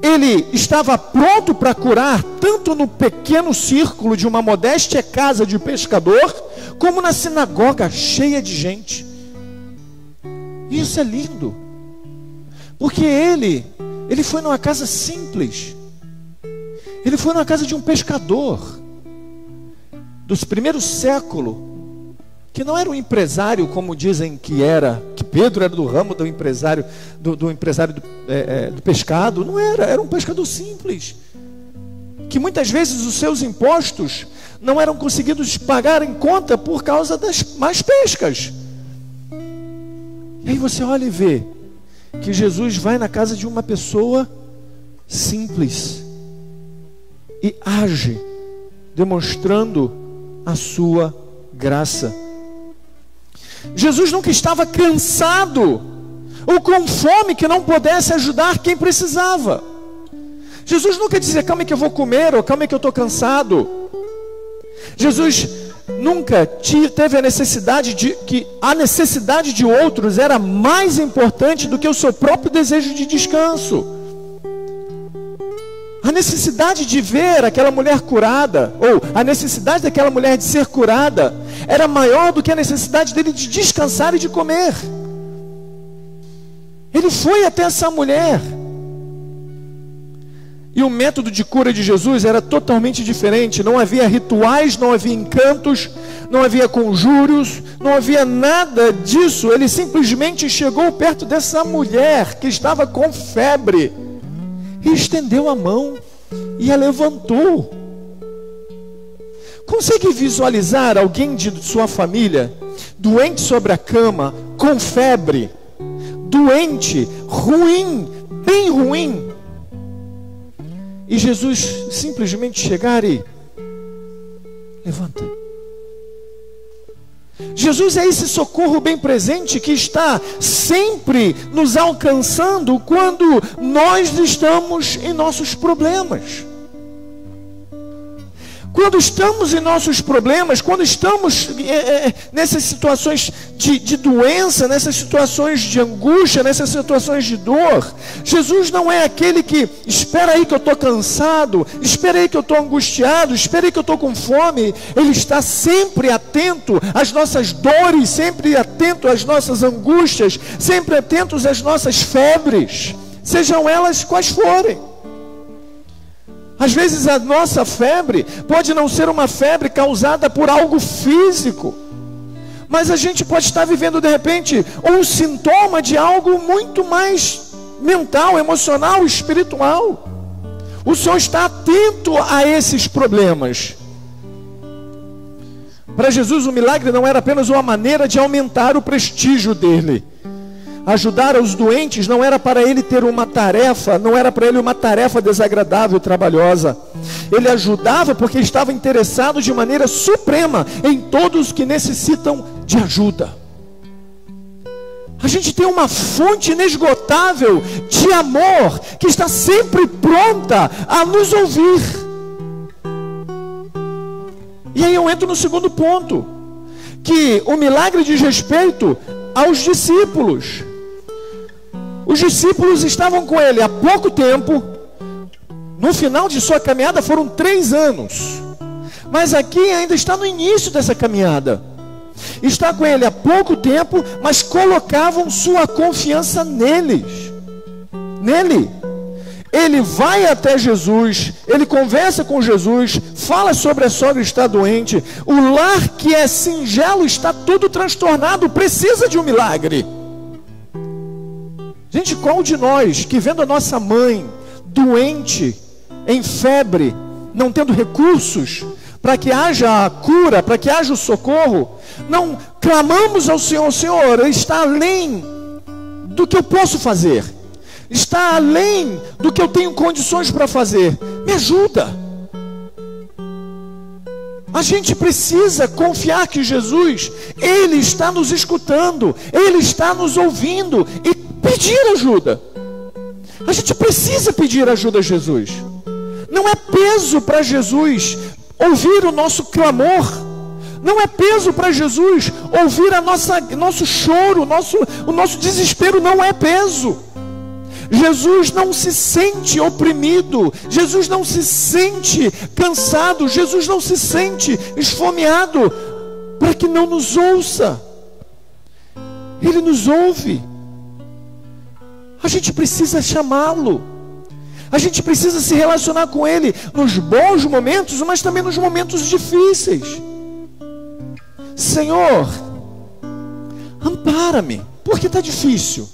Ele estava pronto para curar, tanto no pequeno círculo de uma modéstia casa de pescador, como na sinagoga cheia de gente. Isso é lindo. Porque ele foi numa casa simples. Ele foi numa casa de um pescador dos primeiros séculos, que não era um empresário como dizem que era, que Pedro era do ramo do empresário do pescado. Não era, era um pescador simples, que muitas vezes os seus impostos não eram conseguidos pagar em conta por causa das más pescas. E aí você olha e vê que Jesus vai na casa de uma pessoa simples, e age, demonstrando a sua graça. Jesus nunca estava cansado ou com fome que não pudesse ajudar quem precisava. Jesus nunca dizia: calma que eu vou comer, ou calma que eu estou cansado. Jesus nunca teve a necessidade de que a necessidade de outros era mais importante do que o seu próprio desejo de descanso. A necessidade de ver aquela mulher curada, ou a necessidade daquela mulher de ser curada, era maior do que a necessidade dele de descansar e de comer. Ele foi até essa mulher. E o método de cura de Jesus era totalmente diferente. Não havia rituais, não havia encantos, não havia conjuros, não havia nada disso. Ele simplesmente chegou perto dessa mulher que estava com febre e estendeu a mão e a levantou. Consegue visualizar alguém de sua família doente sobre a cama, com febre, doente, ruim, bem ruim, e Jesus simplesmente chegar e levanta? Jesus é esse socorro bem presente que está sempre nos alcançando quando nós estamos em nossos problemas. Quando estamos em nossos problemas, quando estamos nessas situações de doença, nessas situações de angústia, nessas situações de dor, Jesus não é aquele que espera aí que eu estou cansado, espera aí que eu estou angustiado, espera aí que eu estou com fome. Ele está sempre atento às nossas dores, sempre atento às nossas angústias, sempre atento às nossas febres, sejam elas quais forem. Às vezes a nossa febre pode não ser uma febre causada por algo físico, mas a gente pode estar vivendo de repente um sintoma de algo muito mais mental, emocional, espiritual. O Senhor está atento a esses problemas. Para Jesus o milagre não era apenas uma maneira de aumentar o prestígio dele. Ajudar os doentes não era para ele ter uma tarefa, não era para ele uma tarefa desagradável, trabalhosa. Ele ajudava porque estava interessado de maneira suprema em todos que necessitam de ajuda. A gente tem uma fonte inesgotável de amor que está sempre pronta a nos ouvir. E aí eu entro no segundo ponto, que o milagre diz respeito aos discípulos. Os discípulos estavam com ele há pouco tempo. No final de sua caminhada foram 3 anos. Mas aqui ainda está no início dessa caminhada. Está com ele há pouco tempo, mas colocavam sua confiança nele. Ele vai até Jesus, ele conversa com Jesus, fala sobre a sogra estar doente. O lar que é singelo está todo transtornado, precisa de um milagre. Gente, qual de nós que vendo a nossa mãe doente, em febre, não tendo recursos para que haja a cura, para que haja o socorro, não clamamos ao Senhor: Senhor, está além do que eu posso fazer, está além do que eu tenho condições para fazer, me ajuda. A gente precisa confiar que Jesus, Ele está nos escutando, Ele está nos ouvindo, e pedir ajuda. A gente precisa pedir ajuda a Jesus. Não é peso para Jesus ouvir o nosso clamor. Não é peso para Jesus ouvir nosso choro, o nosso desespero. Não é peso. Jesus não se sente oprimido, Jesus não se sente cansado, Jesus não se sente esfomeado para que não nos ouça. Ele nos ouve. A gente precisa chamá-lo, a gente precisa se relacionar com Ele nos bons momentos, mas também nos momentos difíceis. Senhor, ampara-me, porque está difícil.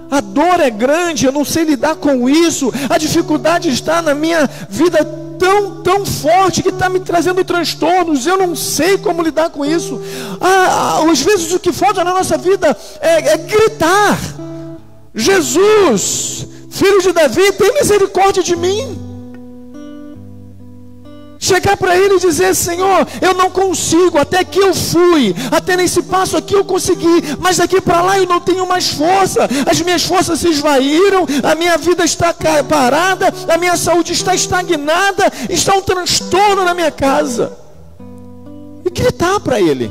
A dor é grande, eu não sei lidar com isso. A dificuldade está na minha vida tão forte que está me trazendo transtornos. Eu não sei como lidar com isso. Às vezes o que falta na nossa vida é gritar: Jesus, filho de Davi, tem misericórdia de mim. Chegar para Ele e dizer: Senhor, eu não consigo, até aqui eu fui, até nesse passo aqui eu consegui, mas daqui para lá eu não tenho mais força, as minhas forças se esvaíram, a minha vida está parada, a minha saúde está estagnada, está um transtorno na minha casa. E gritar para Ele,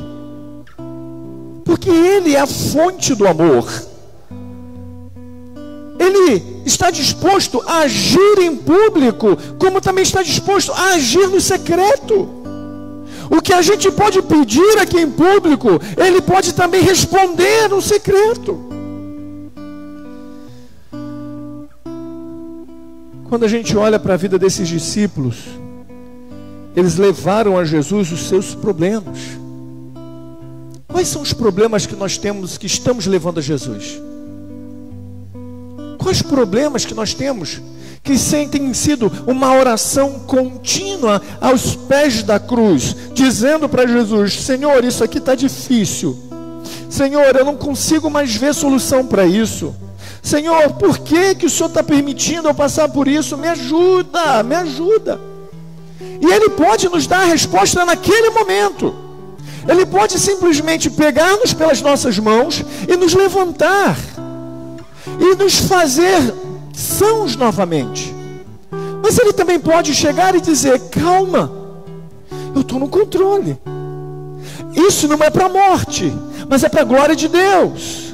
porque Ele é a fonte do amor. Ele está disposto a agir em público, como também está disposto a agir no secreto. O que a gente pode pedir aqui em público, Ele pode também responder no secreto. Quando a gente olha para a vida desses discípulos, eles levaram a Jesus os seus problemas. Quais são os problemas que nós temos, que estamos levando a Jesus? Quais problemas que nós temos que têm sido uma oração contínua aos pés da cruz, dizendo para Jesus: Senhor, isso aqui está difícil. Senhor, eu não consigo mais ver solução para isso. Senhor, por que o Senhor está permitindo eu passar por isso? Me ajuda, me ajuda. E Ele pode nos dar a resposta naquele momento. Ele pode simplesmente pegar-nos pelas nossas mãos e nos levantar e nos fazer sãos novamente. Mas Ele também pode chegar e dizer: calma, eu estou no controle. Isso não é para a morte, mas é para a glória de Deus.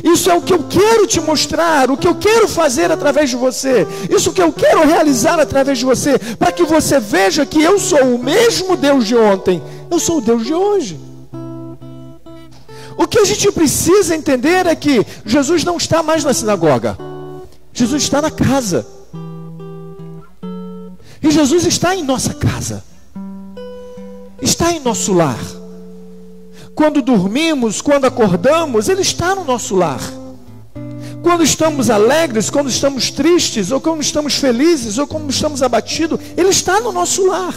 Isso é o que eu quero te mostrar, o que eu quero fazer através de você, isso que eu quero realizar através de você, para que você veja que eu sou o mesmo Deus de ontem, eu sou o Deus de hoje. O que a gente precisa entender é que Jesus não está mais na sinagoga, Jesus está na casa. E Jesus está em nossa casa, está em nosso lar. Quando dormimos, quando acordamos, Ele está no nosso lar. Quando estamos alegres, quando estamos tristes, ou quando estamos felizes, ou quando estamos abatidos, Ele está no nosso lar.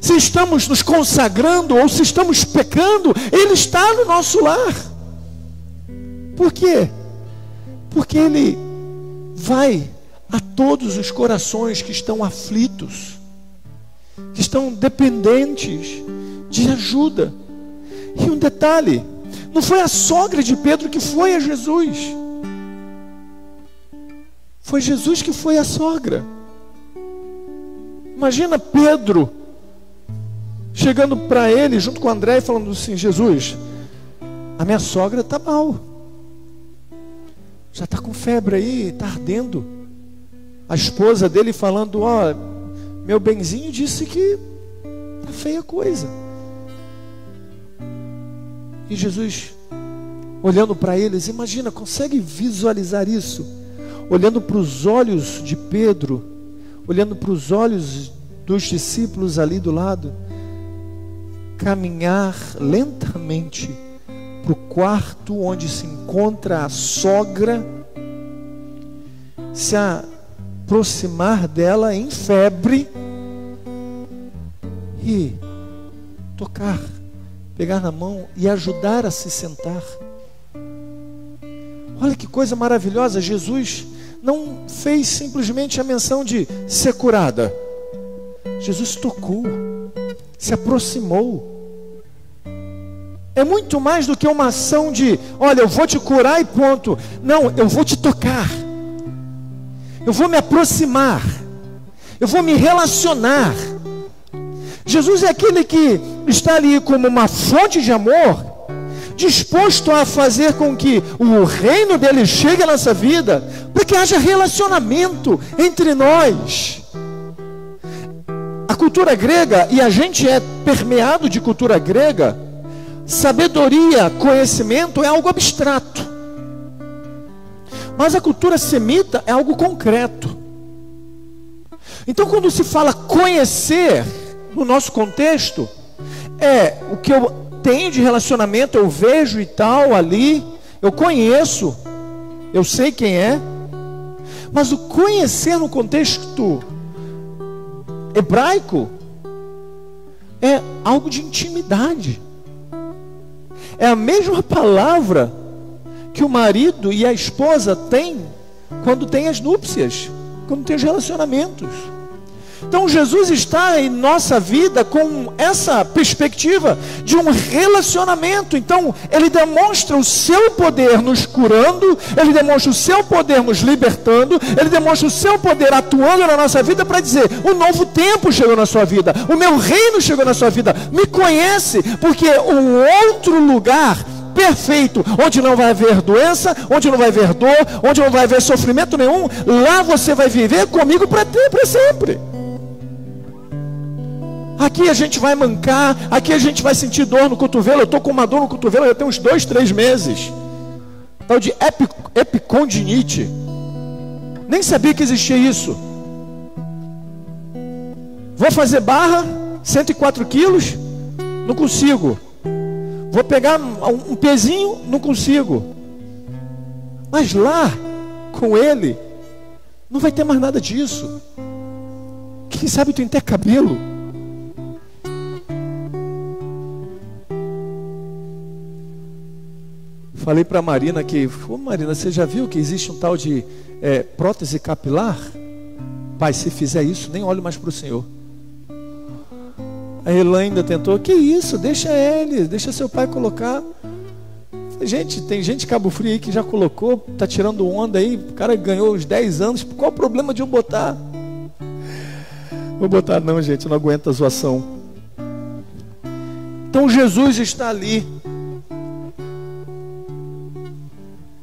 Se estamos nos consagrando ou se estamos pecando, Ele está no nosso lar. Por quê? Porque Ele vai a todos os corações que estão aflitos, que estão dependentes de ajuda. E um detalhe, não foi a sogra de Pedro que foi a Jesus, foi Jesus que foi a sogra. Imagina Pedro chegando para ele, junto com André, e falando assim: Jesus, a minha sogra está mal, já está com febre aí, está ardendo. A esposa dele falando: ó, meu benzinho disse que está feia a coisa. E Jesus, olhando para eles, imagina, consegue visualizar isso? Olhando para os olhos de Pedro, olhando para os olhos dos discípulos ali do lado, caminhar lentamente para o quarto onde se encontra a sogra, se aproximar dela em febre e tocar, pegar na mão e ajudar a se sentar. Olha que coisa maravilhosa. Jesus não fez simplesmente a menção de ser curada. Jesus tocou, se aproximou. É muito mais do que uma ação de: olha, eu vou te curar e ponto. Não, eu vou te tocar, eu vou me aproximar, eu vou me relacionar. Jesus é aquele que está ali como uma fonte de amor, disposto a fazer com que o reino dele chegue à nossa vida, para que haja relacionamento entre nós. A cultura grega, e a gente é permeado de cultura grega, sabedoria, conhecimento é algo abstrato. Mas a cultura semita é algo concreto. Então, quando se fala conhecer, no nosso contexto, é o que eu tenho de relacionamento, eu vejo e tal ali, eu conheço, eu sei quem é. Mas o conhecer no contexto hebraico é algo de intimidade. É a mesma palavra que o marido e a esposa têm quando tem as núpcias, quando tem os relacionamentos. Então Jesus está em nossa vida com essa perspectiva de um relacionamento. Então Ele demonstra o seu poder nos curando, Ele demonstra o seu poder nos libertando, Ele demonstra o seu poder atuando na nossa vida para dizer: o novo tempo chegou na sua vida, o meu reino chegou na sua vida, me conhece, porque o outro lugar perfeito, onde não vai haver doença, onde não vai haver dor, onde não vai haver sofrimento nenhum, lá você vai viver comigo para sempre. Aqui a gente vai mancar, aqui a gente vai sentir dor no cotovelo. Eu estou com uma dor no cotovelo já tem uns 2, 3 meses, tal de epicondinite. Nem sabia que existia isso. Vou fazer barra, 104 quilos, não consigo. Vou pegar um pezinho, não consigo. Mas lá, com Ele, não vai ter mais nada disso. Quem sabe tem até cabelo. Falei para a Marina que: Marina, você já viu que existe um tal de prótese capilar? Pai, se fizer isso, nem olho mais para o Senhor. A Elaine ainda tentou: que isso, deixa ele, deixa seu pai colocar. Gente, tem gente de Cabo Frio aí que já colocou, tá tirando onda aí, o cara ganhou uns 10 anos, qual o problema de eu botar? Vou botar não, gente, não aguento a zoação. Então Jesus está ali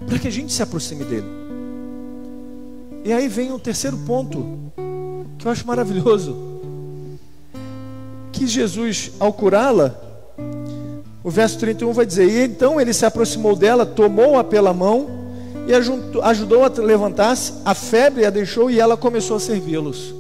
para que a gente se aproxime dele. E aí vem o terceiro ponto, que eu acho maravilhoso, que Jesus, ao curá-la, o verso 31 vai dizer: e então ele se aproximou dela, tomou-a pela mão e ajudou a levantar-se, a febre a deixou e ela começou a servi-los.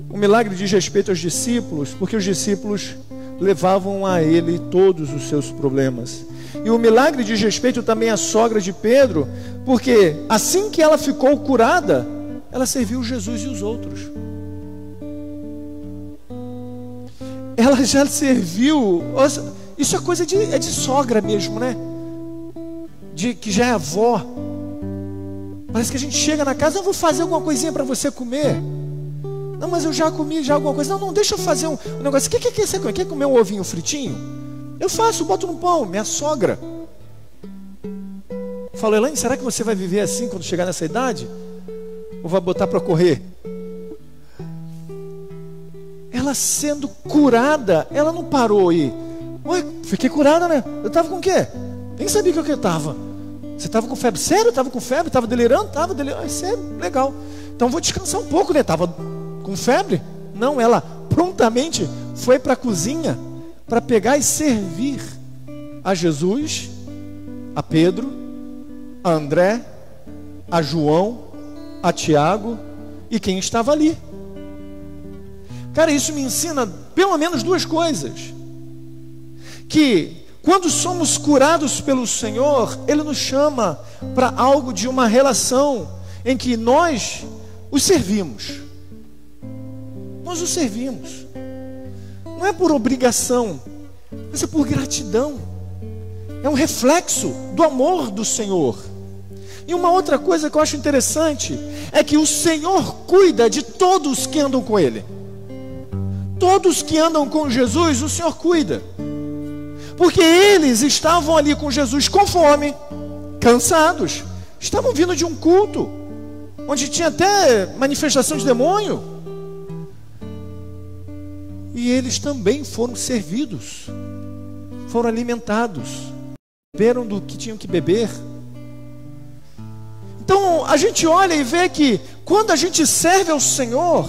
O milagre diz respeito aos discípulos, porque os discípulos levavam a ele todos os seus problemas. E o milagre diz respeito também à sogra de Pedro, porque assim que ela ficou curada, ela serviu Jesus e os outros. Ela já serviu. Isso é coisa de sogra mesmo, né? Que já é avó. Parece que a gente chega na casa: eu vou fazer alguma coisinha para você comer. Não, mas eu já comi alguma coisa. Não, deixa eu fazer um negócio. O que você quer comer? Um ovinho fritinho? Eu faço, boto no pão. Minha sogra. Falo: Elaine, será que você vai viver assim quando chegar nessa idade? Ou vai botar para correr? Ela sendo curada, ela não parou aí. Ué, fiquei curada, né? Eu estava com o quê? Nem sabia que eu estava. Você estava com febre? Sério? Estava com febre? Estava delirando? Estava delirando. Sério? Legal. Então vou descansar um pouco, né? Estava com febre? Não, ela prontamente foi para a cozinha para pegar e servir a Jesus, a Pedro, a André, a João, a Tiago e quem estava ali. Cara, isso me ensina pelo menos 2 coisas. Que quando somos curados pelo Senhor, Ele nos chama para algo de uma relação em que nós o servimos. Nós o servimos. Não é por obrigação, mas é por gratidão. É um reflexo do amor do Senhor. E uma outra coisa que eu acho interessante é que o Senhor cuida de todos que andam com Ele. Todos que andam com Jesus, o Senhor cuida. Porque eles estavam ali com Jesus com fome, cansados. Estavam vindo de um culto onde tinha até manifestação de demônio. E eles também foram servidos, foram alimentados, beberam do que tinham que beber. Então a gente olha e vê que quando a gente serve ao Senhor,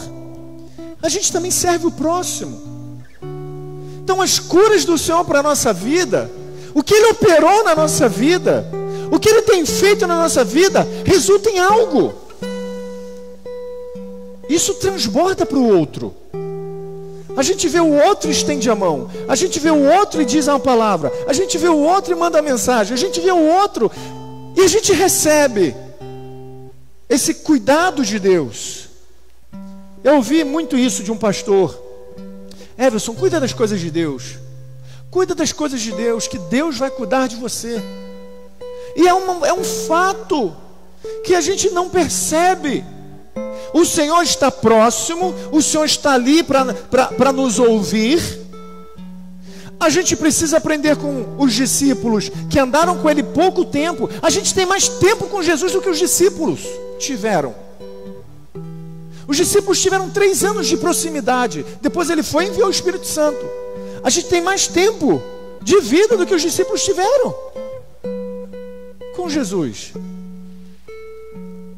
a gente também serve o próximo. Então as curas do Senhor para a nossa vida, o que Ele operou na nossa vida, o que Ele tem feito na nossa vida, resulta em algo. Isso transborda para o outro. A gente vê o outro e estende a mão. A gente vê o outro e diz uma palavra. A gente vê o outro e manda a mensagem. A gente vê o outro e a gente recebe esse cuidado de Deus. Eu ouvi muito isso de um pastor: Everson, cuida das coisas de Deus. Cuida das coisas de Deus, que Deus vai cuidar de você. E é um fato que a gente não percebe. O Senhor está próximo, o Senhor está ali para nos ouvir. A gente precisa aprender com os discípulos que andaram com Ele pouco tempo. A gente tem mais tempo com Jesus do que os discípulos tiveram. Os discípulos tiveram 3 anos de proximidade. Depois Ele foi e enviou o Espírito Santo. A gente tem mais tempo de vida do que os discípulos tiveram com Jesus.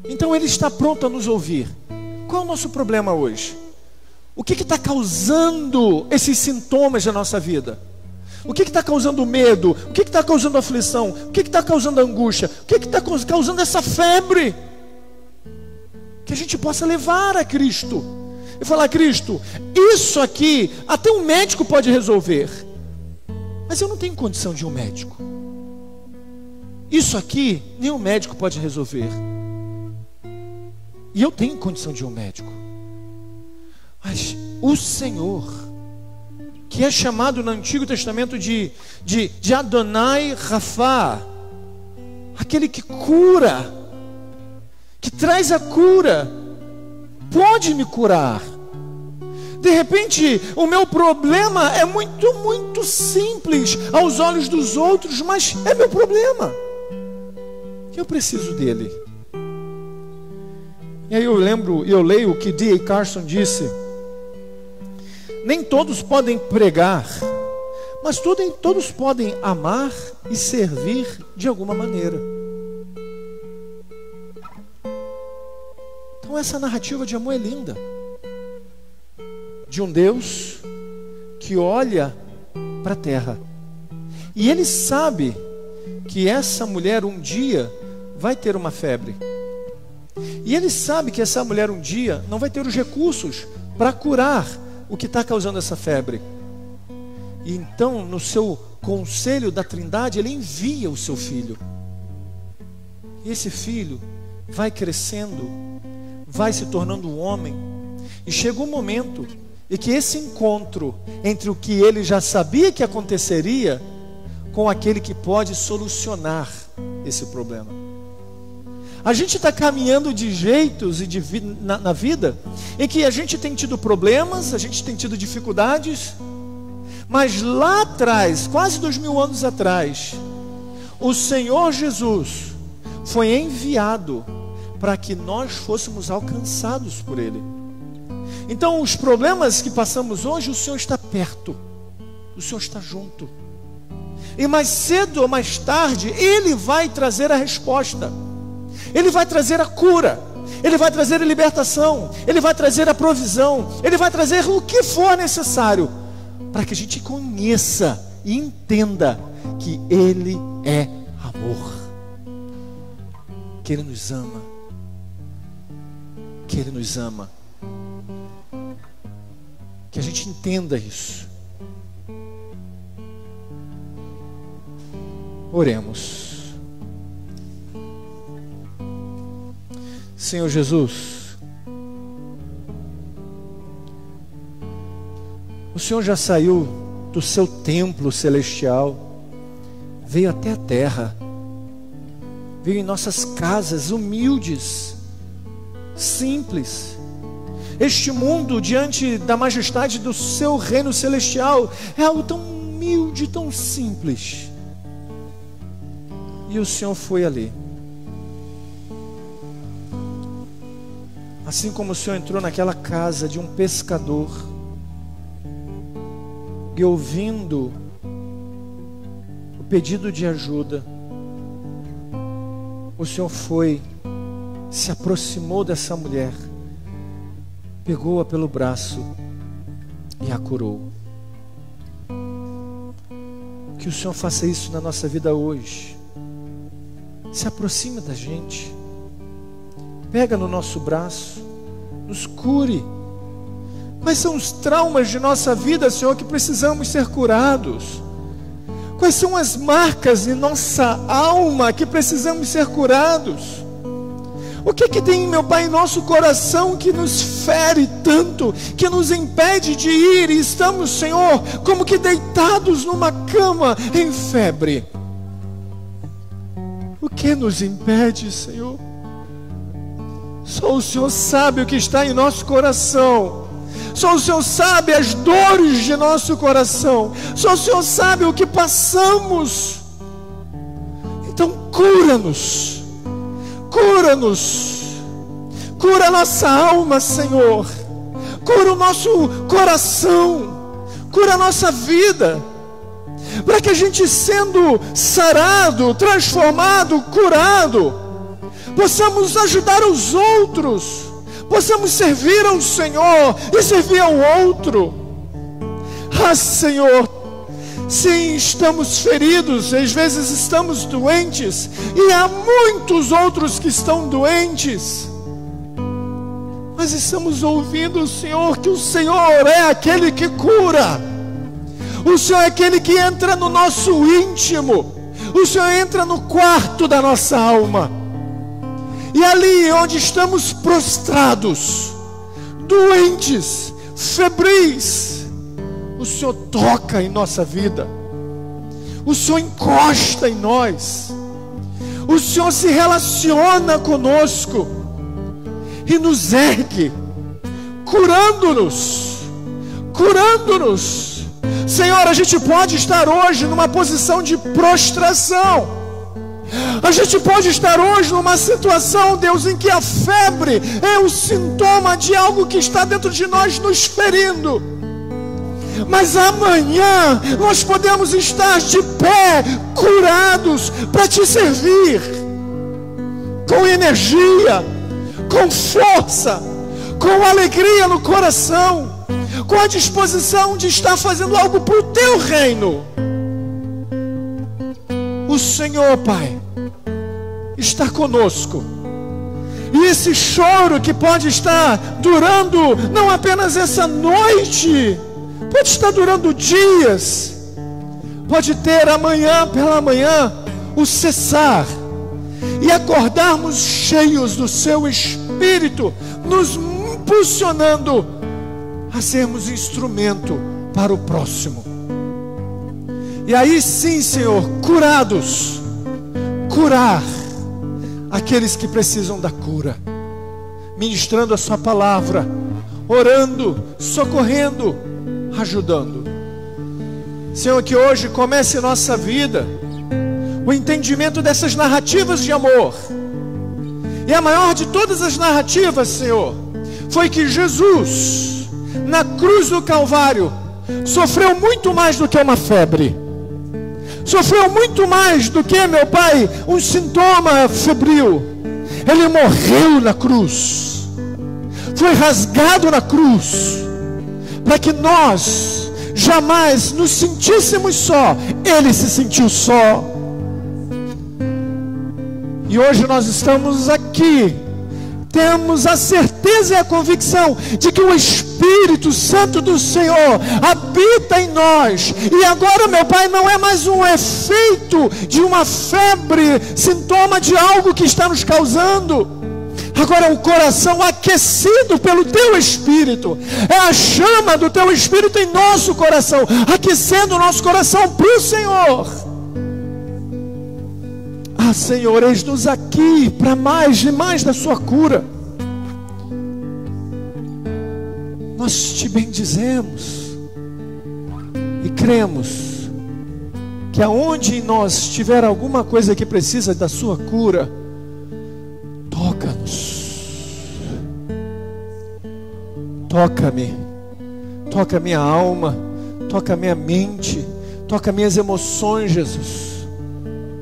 Então Ele está pronto a nos ouvir. Qual é o nosso problema hoje? O que está causando esses sintomas da nossa vida? O que está causando medo? O que está causando aflição? O que está causando angústia? O que está causando essa febre? Que a gente possa levar a Cristo e falar: Cristo, isso aqui até um médico pode resolver, mas eu não tenho condição de ir um médico. Isso aqui nenhum médico pode resolver, e eu tenho condição de ir um médico. Mas o Senhor, que é chamado no Antigo Testamento de Adonai Rafa, aquele que cura, que traz a cura, pode me curar. De repente o meu problema é muito simples aos olhos dos outros, mas é meu problema, eu preciso dele. E aí eu leio o que D.A. Carson disse: nem todos podem pregar, mas todos podem amar e servir de alguma maneira. Então essa narrativa de amor é linda, de um Deus que olha para a terra, e Ele sabe que essa mulher um dia vai ter uma febre, e Ele sabe que essa mulher um dia não vai ter os recursos para curar o que está causando essa febre. E então, no seu conselho da Trindade, Ele envia o seu filho. E esse filho vai crescendo, vai se tornando um homem. E chegou um momento em que esse encontro entre o que ele já sabia que aconteceria com aquele que pode solucionar esse problema. A gente está caminhando de jeitos e na vida em que a gente tem tido problemas, a gente tem tido dificuldades, mas lá atrás, quase 2000 anos atrás, o Senhor Jesus foi enviado para que nós fôssemos alcançados por Ele. Então os problemas que passamos hoje, o Senhor está perto, o Senhor está junto, e mais cedo ou mais tarde Ele vai trazer a resposta. Ele vai trazer a cura, Ele vai trazer a libertação, Ele vai trazer a provisão, Ele vai trazer o que for necessário, para que a gente conheça e entenda que Ele é amor, que Ele nos ama, que Ele nos ama, que a gente entenda isso. Oremos. Senhor Jesus, o Senhor já saiu do seu templo celestial, veio até a terra, veio em nossas casas humildes, simples. Este mundo, diante da majestade do seu reino celestial, é algo tão humilde, tão simples. E o Senhor foi ali. Assim como o Senhor entrou naquela casa de um pescador, e ouvindo o pedido de ajuda, o Senhor foi, se aproximou dessa mulher, pegou-a pelo braço e a curou. Que o Senhor faça isso na nossa vida hoje. Se aproxime da gente, pega no nosso braço, nos cure. Quais são os traumas de nossa vida, Senhor, que precisamos ser curados? Quais são as marcas em nossa alma que precisamos ser curados? O que tem, meu Pai, em nosso coração que nos fere tanto, que nos impede de ir, e estamos, Senhor, como que deitados numa cama em febre? O que nos impede, Senhor? Só o Senhor sabe o que está em nosso coração. Só o Senhor sabe as dores de nosso coração. Só o Senhor sabe o que passamos. Então cura-nos. Cura-nos. Cura a nossa alma, Senhor. Cura o nosso coração. Cura a nossa vida. Para que a gente, sendo sarado, transformado, curado, possamos ajudar os outros, possamos servir ao Senhor e servir ao outro. Ah, Senhor, sim, estamos feridos, às vezes estamos doentes, e há muitos outros que estão doentes, mas estamos ouvindo, Senhor, que o Senhor é aquele que cura. O Senhor é aquele que entra no nosso íntimo. O Senhor entra no quarto da nossa alma. E ali onde estamos prostrados, doentes, febris, o Senhor toca em nossa vida. O Senhor encosta em nós. O Senhor se relaciona conosco e nos ergue, curando-nos, curando-nos. Senhor, a gente pode estar hoje numa posição de prostração. A gente pode estar hoje numa situação, Deus, em que a febre é o sintoma de algo que está dentro de nós nos ferindo. Mas amanhã nós podemos estar de pé, curados, para te servir, com energia, com força, com alegria no coração, com a disposição de estar fazendo algo para o teu reino. O Senhor, Pai, está conosco. E esse choro que pode estar durando não apenas essa noite, pode estar durando dias, pode ter amanhã pela manhã o cessar e acordarmos cheios do seu Espírito, nos impulsionando a sermos instrumento para o próximo. E aí sim, Senhor, curados, curar aqueles que precisam da cura, ministrando a sua palavra, orando, socorrendo, ajudando. Senhor, que hoje comece em nossa vida o entendimento dessas narrativas de amor. E a maior de todas as narrativas, Senhor, foi que Jesus, na cruz do Calvário, sofreu muito mais do que uma febre. Sofreu muito mais do que, meu Pai, um sintoma febril. Ele morreu na cruz, foi rasgado na cruz, para que nós jamais nos sentíssemos só. Ele se sentiu só. E hoje nós estamos aqui, temos a certeza e a convicção de que o Espírito Santo do Senhor habita em nós. E agora, meu Pai, não é mais um efeito de uma febre, sintoma de algo que está nos causando. Agora é um coração aquecido pelo Teu Espírito. É a chama do Teu Espírito em nosso coração, aquecendo o nosso coração para o Senhor. Ah, Senhor, eis-nos aqui para mais e mais da Sua cura. Nós Te bendizemos e cremos que aonde em nós tiver alguma coisa que precisa da Sua cura, toca-nos, toca-me, toca a minha alma, toca a minha mente, toca minhas emoções, Jesus.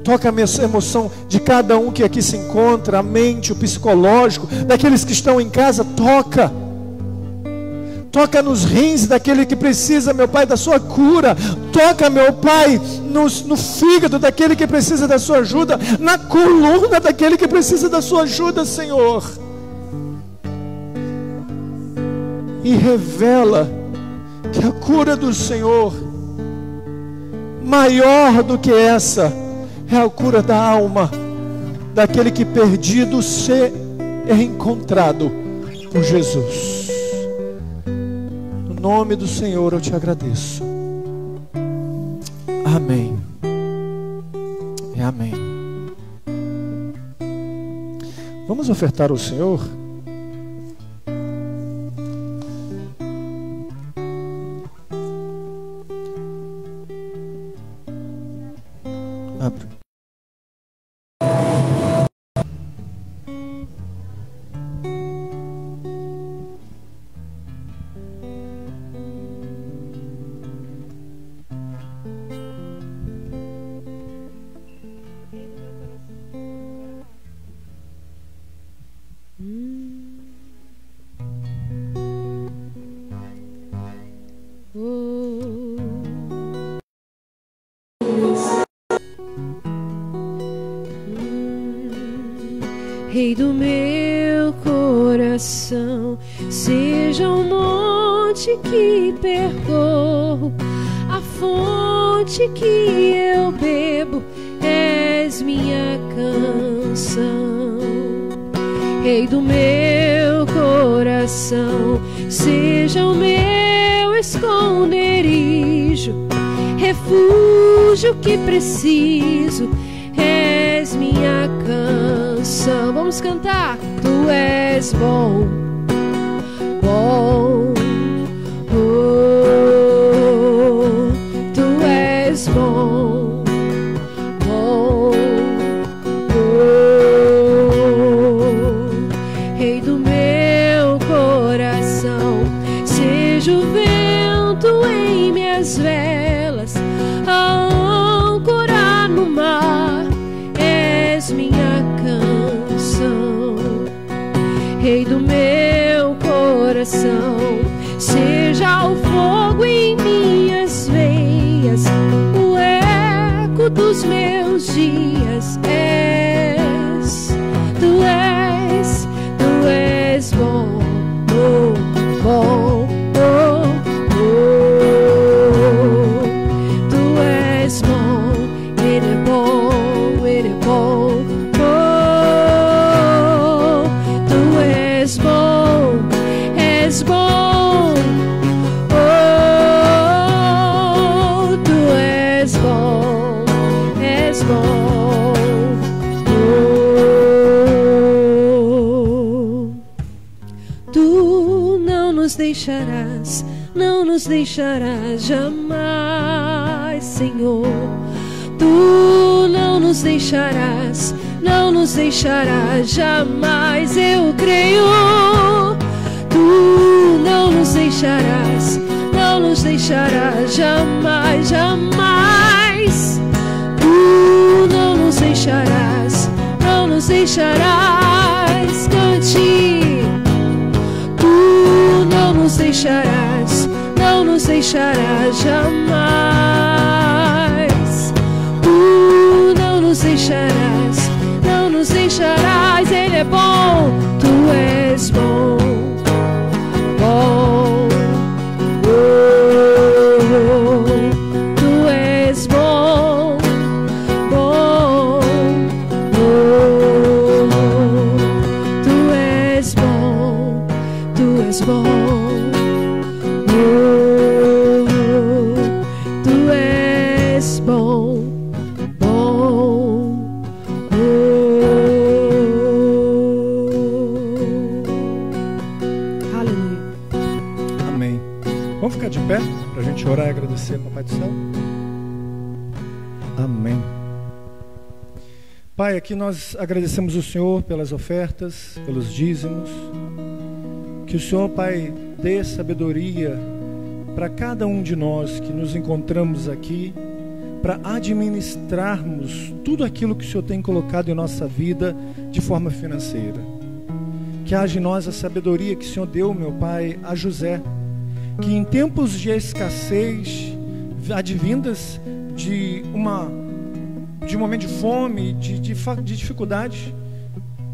Toca a emoção de cada um que aqui se encontra, a mente, o psicológico, daqueles que estão em casa, toca. Toca nos rins daquele que precisa, meu Pai, da Sua cura. Toca, meu Pai, no fígado daquele que precisa da Sua ajuda, na coluna daquele que precisa da Sua ajuda, Senhor. E revela que a cura do Senhor, maior do que essa, é a cura da alma, daquele que perdido se é encontrado por Jesus. No nome do Senhor eu Te agradeço. Amém. E amém. Vamos ofertar ao Senhor. Abre. Rei do meu coração, seja o monte que percorro, a fonte que eu bebo, és minha canção. Rei do meu coração, seja o meu esconderijo, refúgio que preciso, és minha canção. Vamos cantar. Tu és bom, bom, oh, tu és bom, bom, oh, Rei do meu coração, seja o vento em minhas velas, a âncora no mar, és minha canção. Rei do meu coração, seja o fogo em minhas veias, o eco dos meus dias, tu és bom, oh, bom, oh, oh, tu és bom, ele é bom, ele é bom, oh, tu és bom, és bom, oh, tu és bom, és bom, oh, tu não nos deixarás, não nos deixarás jamais, Senhor. Tu não nos deixarás, não nos deixarás jamais, eu creio. Tu não nos deixarás, não nos deixarás jamais, jamais. Tu não nos deixarás, não nos deixarás, cante. Tu não nos deixarás, não nos deixarás jamais. Tu não nos deixarás, não nos deixarás, ele é bom, tu és bom, bom, oh, tu és bom, bom, oh, tu és bom, tu és bom, oh, tu és bom, bom, oh. Aleluia. Amém. Vamos ficar de pé para a gente orar e agradecer ao Papai do Céu? Amém. Pai, aqui nós agradecemos o Senhor pelas ofertas, pelos dízimos. Que o Senhor, Pai, dê sabedoria para cada um de nós que nos encontramos aqui, para administrarmos tudo aquilo que o Senhor tem colocado em nossa vida de forma financeira. Que haja em nós a sabedoria que o Senhor deu, meu Pai, a José, que em tempos de escassez, advindas de um momento de fome, de dificuldade,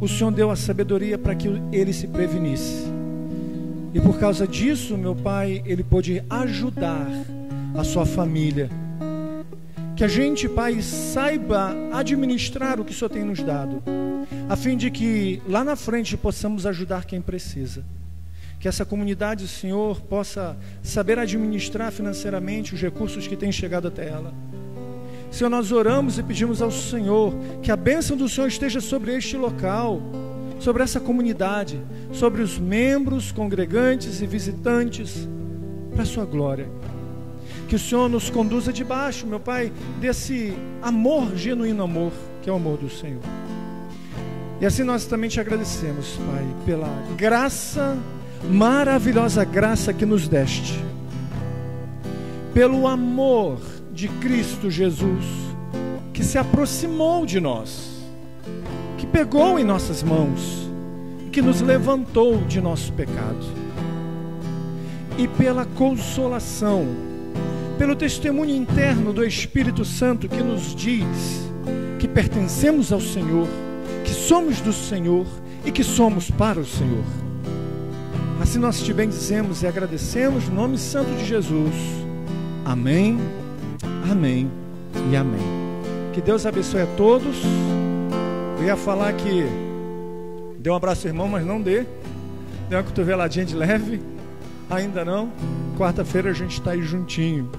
o Senhor deu a sabedoria para que ele se prevenisse. E por causa disso, meu Pai, ele pôde ajudar a sua família. Que a gente, Pai, saiba administrar o que o Senhor tem nos dado, a fim de que lá na frente possamos ajudar quem precisa. Que essa comunidade, Senhor, possa saber administrar financeiramente os recursos que têm chegado até ela. Senhor, nós oramos e pedimos ao Senhor que a bênção do Senhor esteja sobre este local, sobre essa comunidade, sobre os membros, congregantes e visitantes, para a sua glória. Que o Senhor nos conduza debaixo, meu Pai, desse amor, genuíno amor, que é o amor do Senhor. E assim nós também te agradecemos, Pai, pela graça, maravilhosa graça que nos deste, pelo amor de Cristo Jesus, que se aproximou de nós, que pegou em nossas mãos, que nos levantou de nosso pecado, e pela consolação, pelo testemunho interno do Espírito Santo que nos diz que pertencemos ao Senhor, que somos do Senhor e que somos para o Senhor. Assim nós te bendizemos e agradecemos no nome santo de Jesus. Amém, amém e amém. Que Deus abençoe a todos. Eu ia falar que dê um abraço, irmão, mas não dê. Dê uma cotoveladinha de leve. Ainda não. Quarta-feira a gente está aí juntinho.